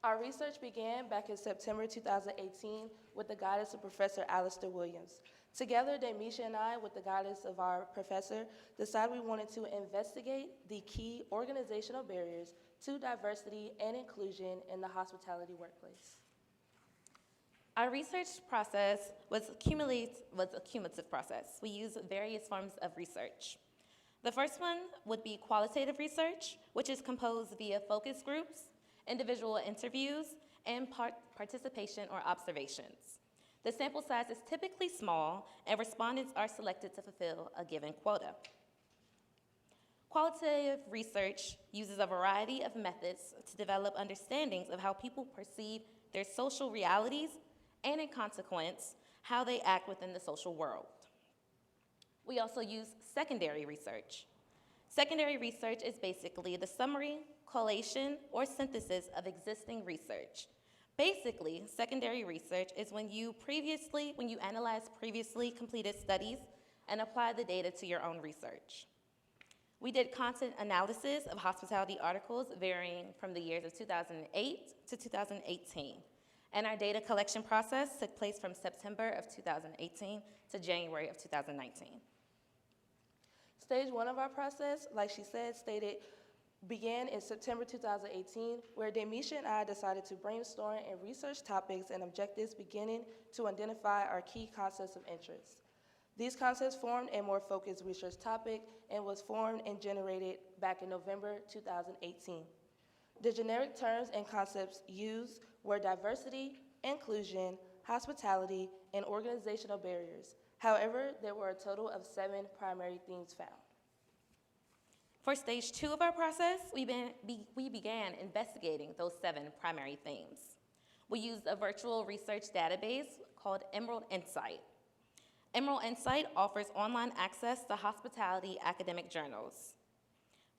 Our research began back in September 2018 with the guidance of Professor Alastair Williams. Together, Demisha and I, with the guidance of our professor, decided we wanted to investigate the key organizational barriers to diversity and inclusion in the hospitality workplace. Our research process was a cumulative process. We used various forms of research. The first one would be qualitative research, which is composed via focus groups, individual interviews, and participation or observations. The sample size is typically small, and respondents are selected to fulfill a given quota. Qualitative research uses a variety of methods to develop understandings of how people perceive their social realities and, in consequence, how they act within the social world. We also use secondary research. Secondary research is basically the summary, collation, or synthesis of existing research. Basically, secondary research is when you analyze previously completed studies and apply the data to your own research. We did content analysis of hospitality articles varying from the years of 2008 to 2018. And our data collection process took place from September of 2018 to January of 2019. Stage 1 of our process, like she said, began in September 2018, where Demisha and I decided to brainstorm and research topics and objectives beginning to identify our key concepts of interest. These concepts formed a more focused research topic and was formed and generated back in November 2018. The generic terms and concepts used were diversity, inclusion, hospitality, and organizational barriers. However, there were a total of 7 primary themes found. For stage 2 of our process, we began investigating those 7 primary themes. We used a virtual research database called Emerald Insight. Emerald Insight offers online access to hospitality academic journals.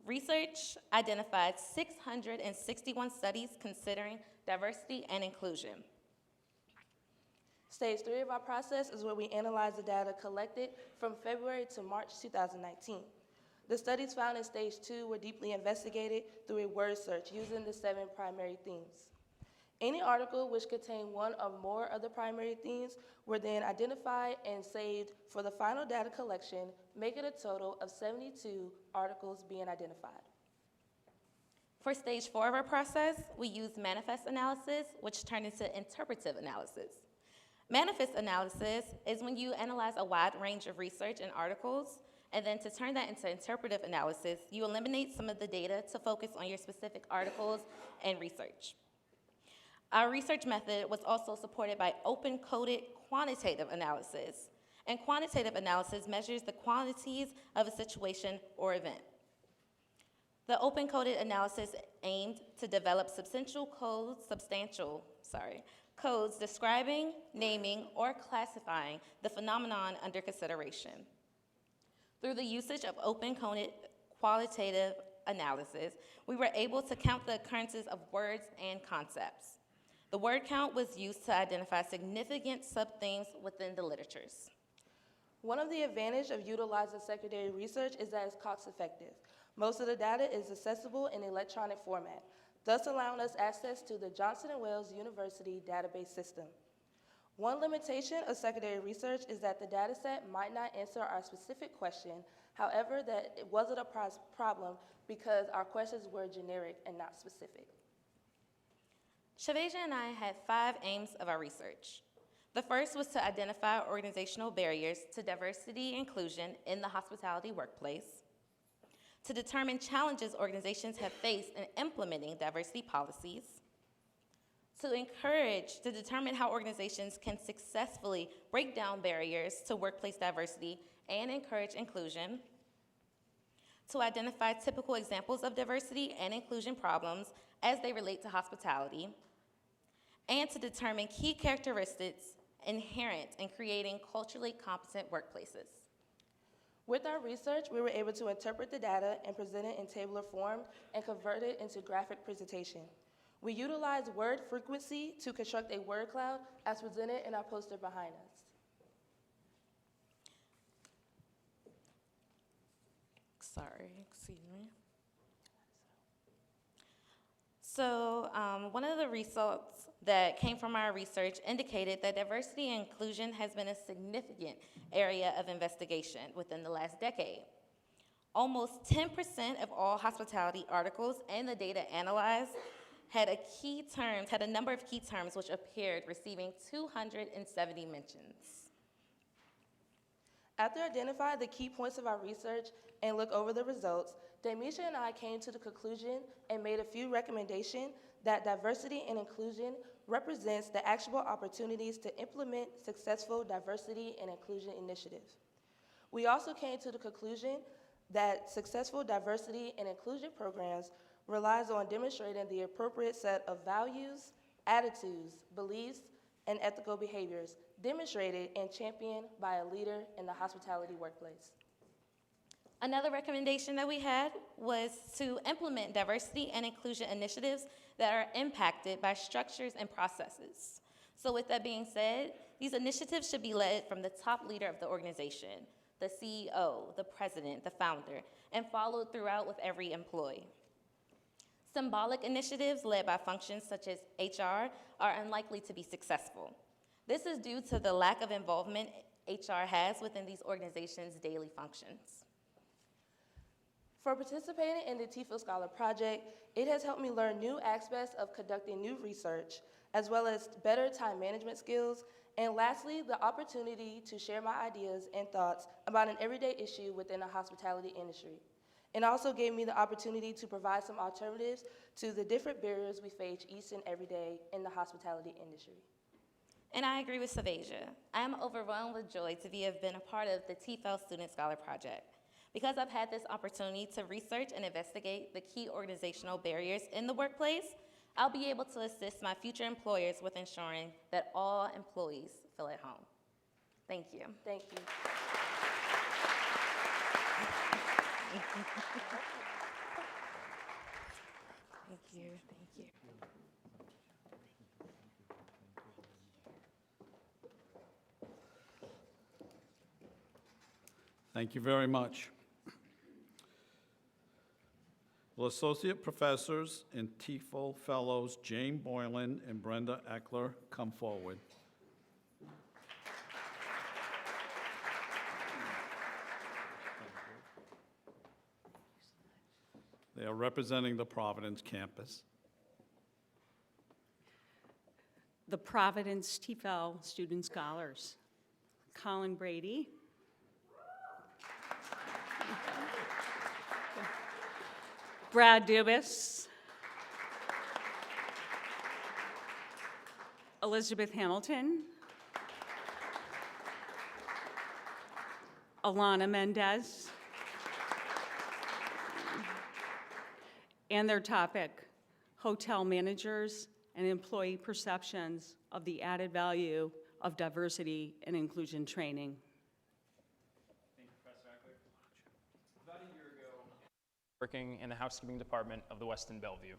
Research identified 661 studies considering diversity and inclusion. Stage 3 of our process is where we analyze the data collected from February to March 2019. The studies found in stage 2 were deeply investigated through a word search using the 7 primary themes. Any article which contained one or more of the primary themes were then identified and saved for the final data collection, making a total of 72 articles being identified. For stage 4 of our process, we use manifest analysis, which turned into interpretive analysis. Manifest analysis is when you analyze a wide range of research and articles, and then to turn that into interpretive analysis, you eliminate some of the data to focus on your specific articles and research. Our research method was also supported by open-coded quantitative analysis, and quantitative analysis measures the quantities of a situation or event. The open-coded analysis aimed to develop substantial codes describing, naming, or classifying the phenomenon under consideration. Through the usage of open-coded qualitative analysis, we were able to count the occurrences of words and concepts. The word count was used to identify significant sub-themes within the literatures. One of the advantages of utilizing secondary research is that it's cost-effective. Most of the data is accessible in electronic format, thus allowing us access to the Johnson & Wales University database system. One limitation of secondary research is that the data set might not answer our specific question. However, that it wasn't a problem because our questions were generic and not specific. Shaveja and I had 5 aims of our research. The first was to identify organizational barriers to diversity and inclusion in the hospitality workplace, to determine challenges organizations have faced in implementing diversity policies, to determine how organizations can successfully break down barriers to workplace diversity and encourage inclusion, to identify typical examples of diversity and inclusion problems as they relate to hospitality, and to determine key characteristics inherent in creating culturally competent workplaces. With our research, we were able to interpret the data and present it in tabular form and convert it into graphic presentation. We utilized word frequency to construct a word cloud as presented in our poster behind us. Excuse me. So one of the results that came from our research indicated that diversity and inclusion has been a significant area of investigation within the last decade. Almost 10% of all hospitality articles and the data analyzed had a number of key terms which appeared, receiving 270 mentions. After identifying the key points of our research and look over the results, Demisha and I came to the conclusion and made a few recommendations that diversity and inclusion represents the actionable opportunities to implement successful diversity and inclusion initiatives. We also came to the conclusion that successful diversity and inclusion programs relies on demonstrating the appropriate set of values, attitudes, beliefs, and ethical behaviors demonstrated and championed by a leader in the hospitality workplace. Another recommendation that we had was to implement diversity and inclusion initiatives that are impacted by structures and processes. So with that being said, these initiatives should be led from the top leader of the organization, the CEO, the president, the founder, and followed throughout with every employee. Symbolic initiatives led by functions such as HR are unlikely to be successful. This is due to the lack of involvement HR has within these organizations' daily functions. For participating in the Tiefel Scholar Project, it has helped me learn new aspects of conducting new research, as well as better time management skills, and lastly, the opportunity to share my ideas and thoughts about an everyday issue within the hospitality industry. It also gave me the opportunity to provide some alternatives to the different barriers we face each and every day in the hospitality industry. And I agree with Savasia. I am overwhelmed with joy to have been a part of the Tiefel Student Scholar Project. Because I've had this opportunity to research and investigate the key organizational barriers in the workplace, I'll be able to assist my future employers with ensuring that all employees feel at home. Thank you. Thank you. Thank you. Thank you. Thank you very much. Will Associate Professors and Tiefel Fellows Jane Boylan and Brenda Eckler come forward? They are representing the Providence campus. The Providence Tiefel Student Scholars, Colin Brady, Brad Dubus, Elizabeth Hamilton, Alana Mendez, and their topic, hotel managers and employee perceptions of the added value of diversity and inclusion training. Thank you, Professor Eckler. About a year ago, working in the housekeeping department of the Westin Bellevue.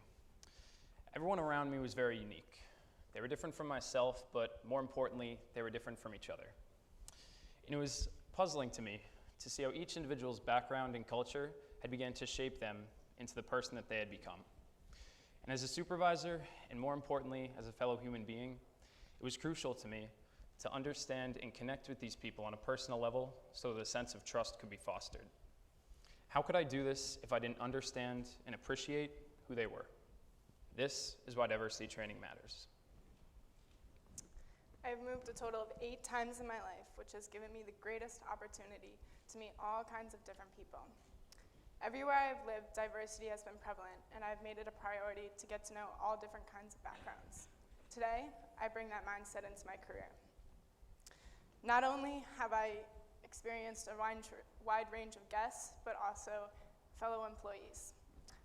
Everyone around me was very unique. They were different from myself, but more importantly, they were different from each other. And it was puzzling to me to see how each individual's background and culture had begun to shape them into the person that they had become. And as a supervisor, and more importantly, as a fellow human being, it was crucial to me to understand and connect with these people on a personal level so that a sense of trust could be fostered. How could I do this if I didn't understand and appreciate who they were? This is why diversity training matters. I've moved a total of 8 times in my life, which has given me the greatest opportunity to meet all kinds of different people. Everywhere I've lived, diversity has been prevalent, and I've made it a priority to get to know all different kinds of backgrounds. Today, I bring that mindset into my career. Not only have I experienced a wide range of guests, but also fellow employees.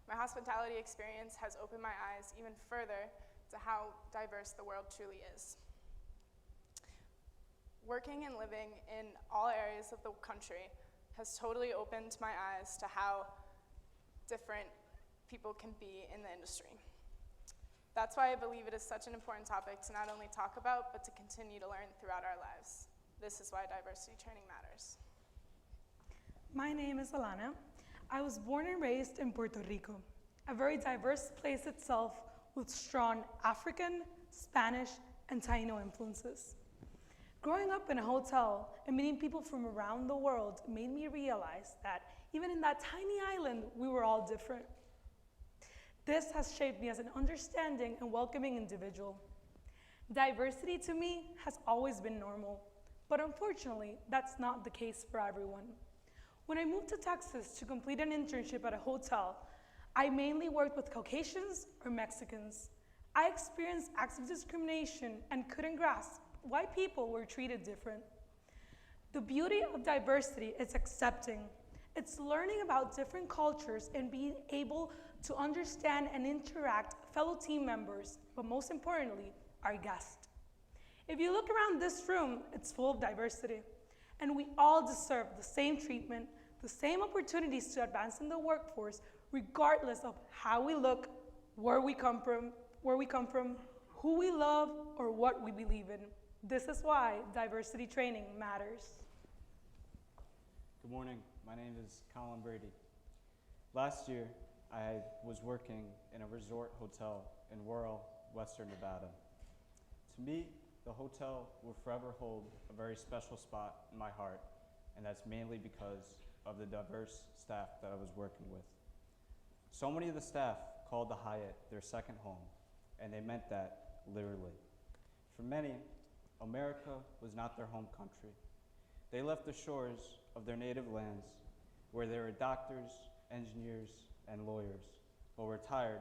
My hospitality experience has opened my eyes even further to how diverse the world truly is. Working and living in all areas of the country has totally opened my eyes to how different people can be in the industry. That's why I believe it is such an important topic to not only talk about, but to continue to learn throughout our lives. This is why diversity training matters. My name is Alana. I was born and raised in Puerto Rico, a very diverse place itself with strong African, Spanish, and Taino influences. Growing up in a hotel and meeting people from around the world made me realize that even in that tiny island, we were all different. This has shaped me as an understanding and welcoming individual. Diversity to me has always been normal, but unfortunately, that's not the case for everyone. When I moved to Texas to complete an internship at a hotel, I mainly worked with Caucasians or Mexicans. I experienced acts of discrimination and couldn't grasp why people were treated different. The beauty of diversity is accepting. It's learning about different cultures and being able to understand and interact with fellow team members, but most importantly, our guests. If you look around this room, it's full of diversity, and we all deserve the same treatment, the same opportunities to advance in the workforce, regardless of how we look, where we come from, who we love, or what we believe in. This is why diversity training matters. Good morning. My name is Colin Brady. Last year, I was working in a resort hotel in rural Western Nevada. To me, the hotel will forever hold a very special spot in my heart, and that's mainly because of the diverse staff that I was working with. So many of the staff called the Hyatt their second home, and they meant that literally. For many, America was not their home country. They left the shores of their native lands where there were doctors, engineers, and lawyers, but were tired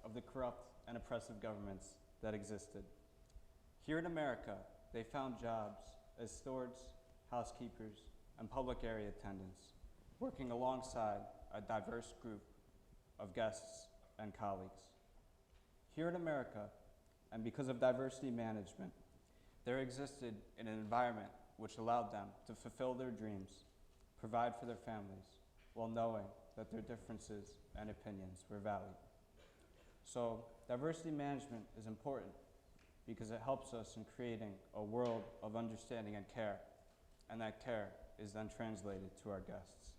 of the corrupt and oppressive governments that existed. Here in America, they found jobs as stewards, housekeepers, and public area attendants, working alongside a diverse group of guests and colleagues. Here in America, and because of diversity management, there existed an environment which allowed them to fulfill their dreams, provide for their families, while knowing that their differences and opinions were valued. So, diversity management is important because it helps us in creating a world of understanding and care, and that care is then translated to our guests.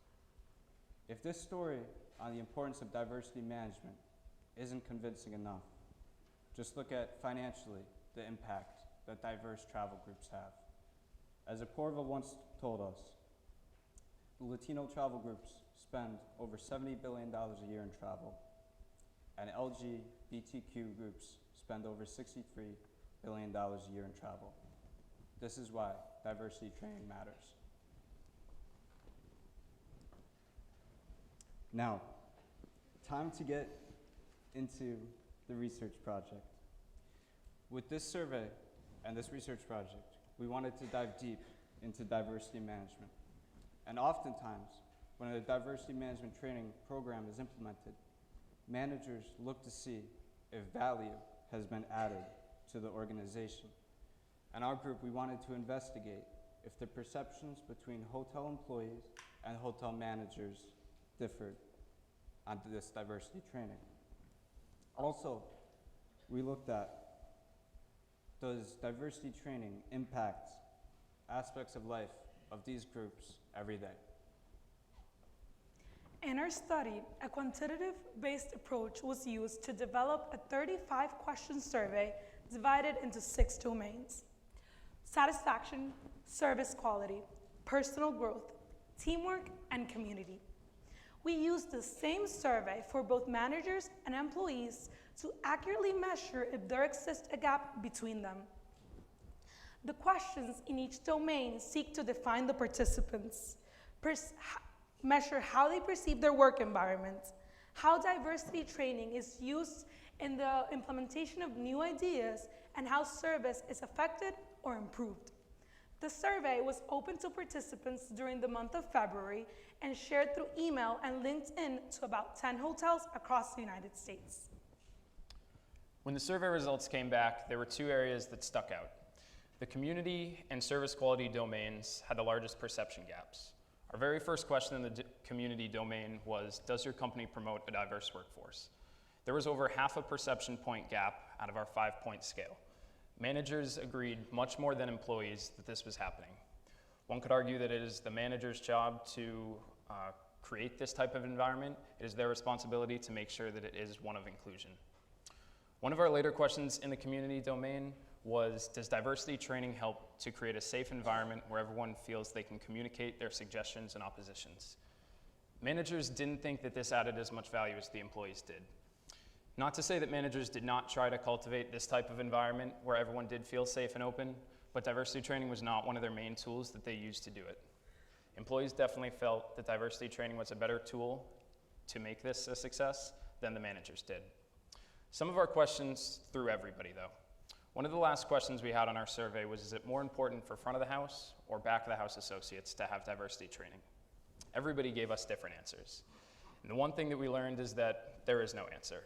If this story on the importance of diversity management isn't convincing enough, just look at financially the impact that diverse travel groups have. As Apoorva once told us, the Latino travel groups spend over $70 billion a year in travel, and LGBTQ groups spend over $63 billion a year in travel. This is why diversity training matters. Now, time to get into the research project. With this survey and this research project, we wanted to dive deep into diversity management. And oftentimes, when a diversity management training program is implemented, managers look to see if value has been added to the organization. In our group, we wanted to investigate if the perceptions between hotel employees and hotel managers differed on this diversity training. Also, we looked at, does diversity training impact aspects of life of these groups every day? In our study, a quantitative-based approach was used to develop a 35-question survey divided into 6 domains: satisfaction, service quality, personal growth, teamwork, and community. We used the same survey for both managers and employees to accurately measure if there exists a gap between them. The questions in each domain seek to define the participants, measure how they perceive their work environment, how diversity training is used in the implementation of new ideas, and how service is affected or improved. The survey was open to participants during the month of February and shared through email and LinkedIn to about 10 hotels across the United States. When the survey results came back, there were 2 areas that stuck out. The community and service quality domains had the largest perception gaps. Our very first question in the community domain was, does your company promote a diverse workforce? There was over half a perception point gap out of our 5-point scale. Managers agreed much more than employees that this was happening. One could argue that it is the manager's job to create this type of environment. It is their responsibility to make sure that it is one of inclusion. One of our later questions in the community domain was, does diversity training help to create a safe environment where everyone feels they can communicate their suggestions and oppositions? Managers didn't think that this added as much value as the employees did. Not to say that managers did not try to cultivate this type of environment where everyone did feel safe and open, but diversity training was not one of their main tools that they used to do it. Employees definitely felt that diversity training was a better tool to make this a success than the managers did. Some of our questions threw everybody, though. One of the last questions we had on our survey was, is it more important for front of the house or back of the house associates to have diversity training? Everybody gave us different answers. And the one thing that we learned is that there is no answer.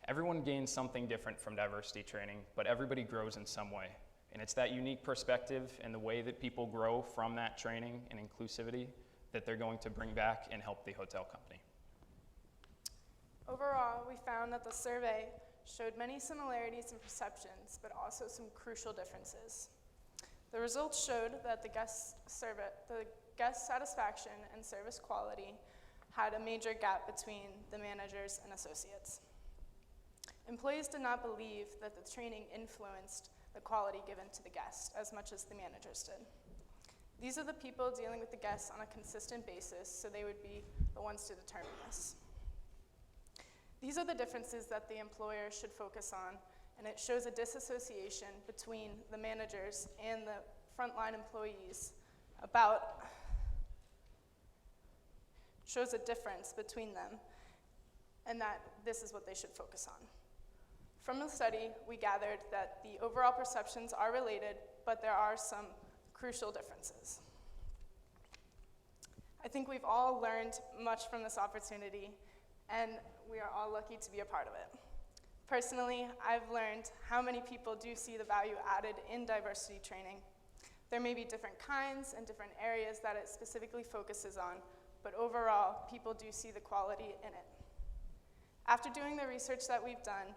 Everyone gains something different from diversity training, but everybody grows in some way. And it's that unique perspective and the way that people grow from that training and inclusivity that they're going to bring back and help the hotel company. Overall, we found that the survey showed many similarities in perceptions, but also some crucial differences. The results showed that the guest satisfaction and service quality had a major gap between the managers and associates. Employees did not believe that the training influenced the quality given to the guests as much as the managers did. These are the people dealing with the guests on a consistent basis, so they would be the ones to determine this. These are the differences that the employer should focus on, and it shows a disassociation between the managers and the frontline employees shows a difference between them, and that this is what they should focus on. From the study, we gathered that the overall perceptions are related, but there are some crucial differences. I think we've all learned much from this opportunity, and we are all lucky to be a part of it. Personally, I've learned how many people do see the value added in diversity training. There may be different kinds and different areas that it specifically focuses on, but overall, people do see the quality in it. After doing the research that we've done,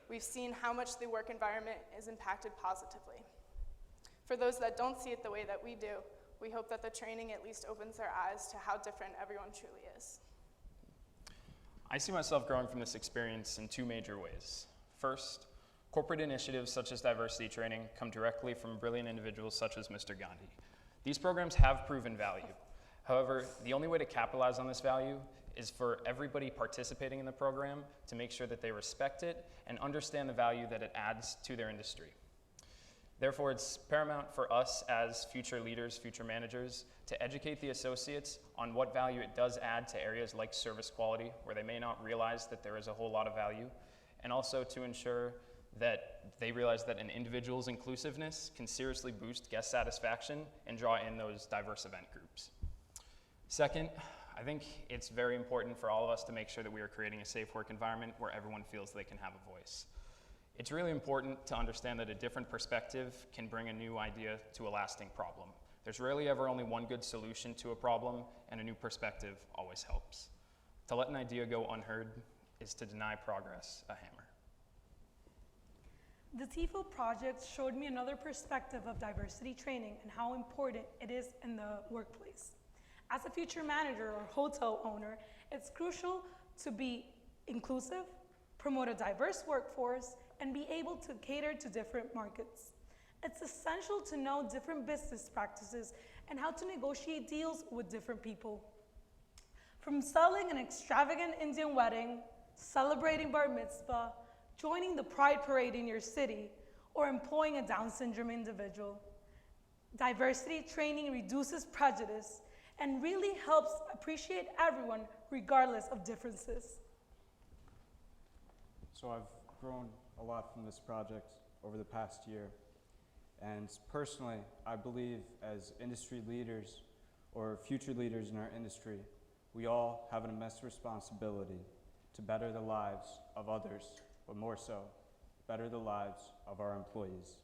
we've seen how much the work environment is impacted positively. For those that don't see it the way that we do, We hope that the training at least opens their eyes to how different everyone truly is. I see myself growing from this experience in two major ways. First, corporate initiatives such as diversity training come directly from brilliant individuals such as Mr. Gandhi. These programs have proven value. However, the only way to capitalize on this value is for everybody participating in the program to make sure that they respect it and understand the value that it adds to their industry. Therefore, it's paramount for us as future leaders, future managers, to educate the associates on what value it does add to areas like service quality, where they may not realize that there is a whole lot of value, and also to ensure that they realize that an individual's inclusiveness can seriously boost guest satisfaction and draw in those diverse event groups. Second, I think it's very important for all of us to make sure that we are creating a safe work environment where everyone feels they can have a voice. It's really important to understand that a different perspective can bring a new idea to a lasting problem. There's rarely ever only one good solution to a problem, and a new perspective always helps. To let an idea go unheard is to deny progress a hammer. The Tiefel Project showed me another perspective of diversity training and how important it is in the workplace. As a future manager or hotel owner, it's crucial to be inclusive, promote a diverse workforce, and be able to cater to different markets. It's essential to know different business practices and how to negotiate deals with different people. From selling an extravagant Indian wedding, celebrating bar mitzvah, joining the Pride Parade in your city, or employing a Down syndrome individual. Diversity training reduces prejudice and really helps appreciate everyone regardless of differences. So I've grown a lot from this project over the past year. And personally, I believe as industry leaders or future leaders in our industry, we all have an immense responsibility to better the lives of others, but more so, better the lives of our employees.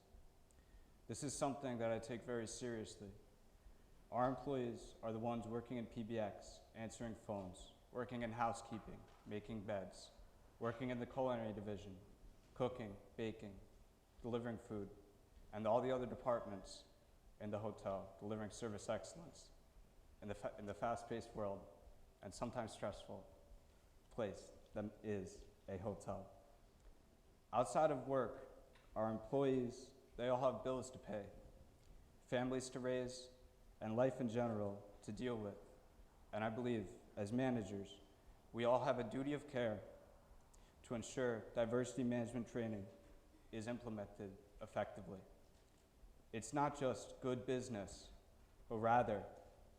This is something that I take very seriously. Our employees are the ones working in PBX, answering phones, working in housekeeping, making beds, working in the culinary division, cooking, baking, delivering food, and all the other departments in the hotel, delivering service excellence in the fast-paced world and sometimes stressful place that is a hotel. Outside of work, our employees, they all have bills to pay, families to raise, and life in general to deal with. And I believe, as managers, we all have a duty of care to ensure diversity management training is implemented effectively. It's not just good business, but rather,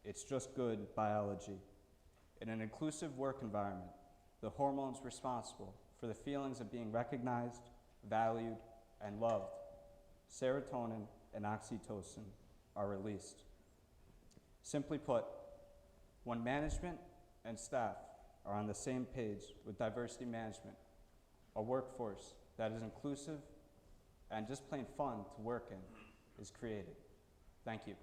it's just good biology. In an inclusive work environment, the hormones responsible for the feelings of being recognized, valued, and loved, serotonin and oxytocin, are released. Simply put, when management and staff are on the same page with diversity management, a workforce that is inclusive and just plain fun to work in is created. Thank you.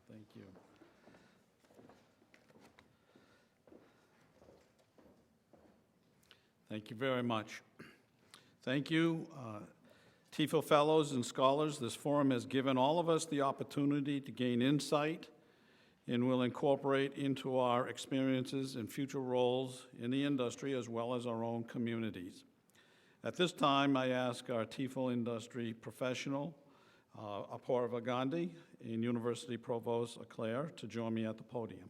Thank you. Thank you very much. Thank you, Tiefel Fellows and Scholars. This forum has given all of us the opportunity to gain insight and will incorporate into our experiences and future roles in the industry as well as our own communities. At this time, I ask our Tiefel industry professional, Apoorva Gandhi, and University Provost Claire to join me at the podium.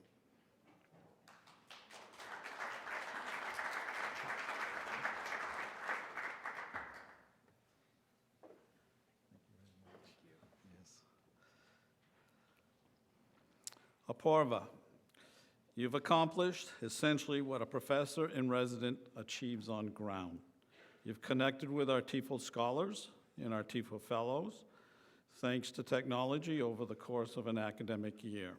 Apoorva, you've accomplished essentially what a professor in resident achieves on ground. You've connected with our Tiefel Scholars and our Tiefel Fellows, thanks to technology over the course of an academic year.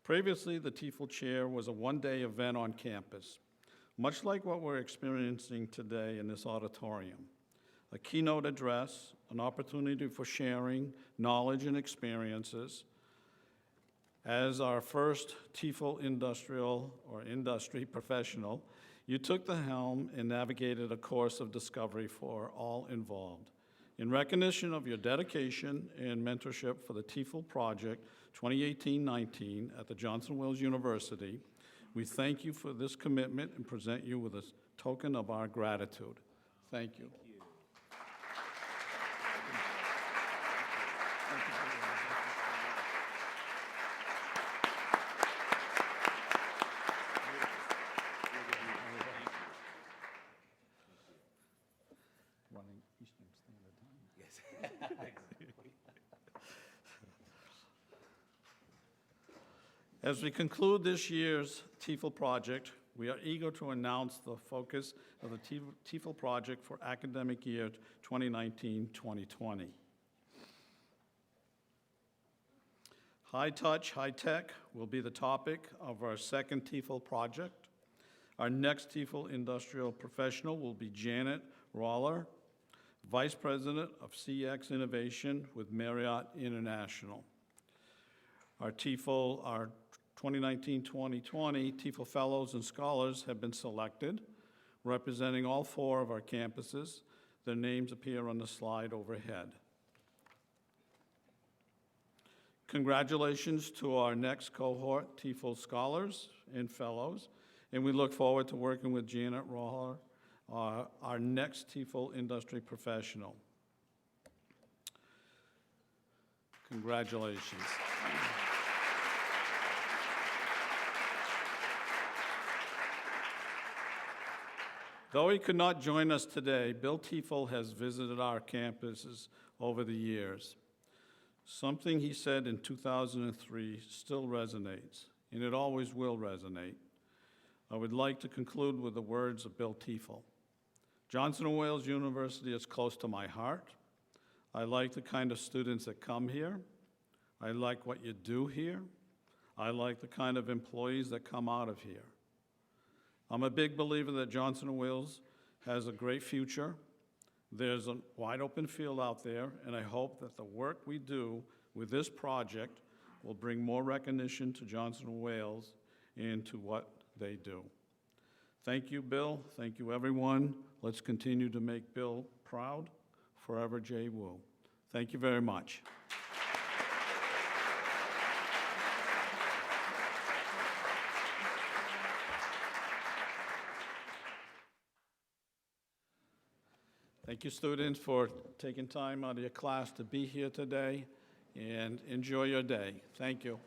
Previously, the Tiefel Chair was a one-day event on campus. much like what we're experiencing today in this auditorium. A keynote address, an opportunity for sharing knowledge and experiences. As our first Tiefel industry professional, you took the helm and navigated a course of discovery for all involved. In recognition of your dedication and mentorship for the Tiefel Project 2018-19 at the Johnson Wales University, we thank you for this commitment and present you with a token of our gratitude. Thank you. Running Eastern Standard Time. Yes. As we conclude this year's Tiefel Project, we are eager to announce the focus of the Tiefel Project for academic year 2019-2020. High touch, high tech will be the topic of our second Tiefel Project. Our next Tiefel industrial professional will be Janet Roller, Vice President of CX Innovation with Marriott International. Our 2019-2020 Tiefel Fellows and Scholars have been selected, representing all 4 of our campuses. Their names appear on the slide overhead. Congratulations to our next cohort, Tiefel Scholars and Fellows, and we look forward to working with Janet Roller, our next Tiefel industry professional. Congratulations. Though he could not join us today, Bill Tiefel has visited our campuses over the years. Something he said in 2003 still resonates, and it always will resonate. I would like to conclude with the words of Bill Tiefel. Johnson & Wales University is close to my heart. I like the kind of students that come here. I like what you do here. I like the kind of employees that come out of here. I'm a big believer that Johnson & Wales has a great future. There's a wide open field out there, and I hope that the work we do with this project will bring more recognition to Johnson & Wales and to what they do. Thank you, Bill. Thank you, everyone. Let's continue to make Bill proud. Forever J. Wu. Thank you very much. Thank you, students, for taking time out of your class to be here today, and enjoy your day. Thank you.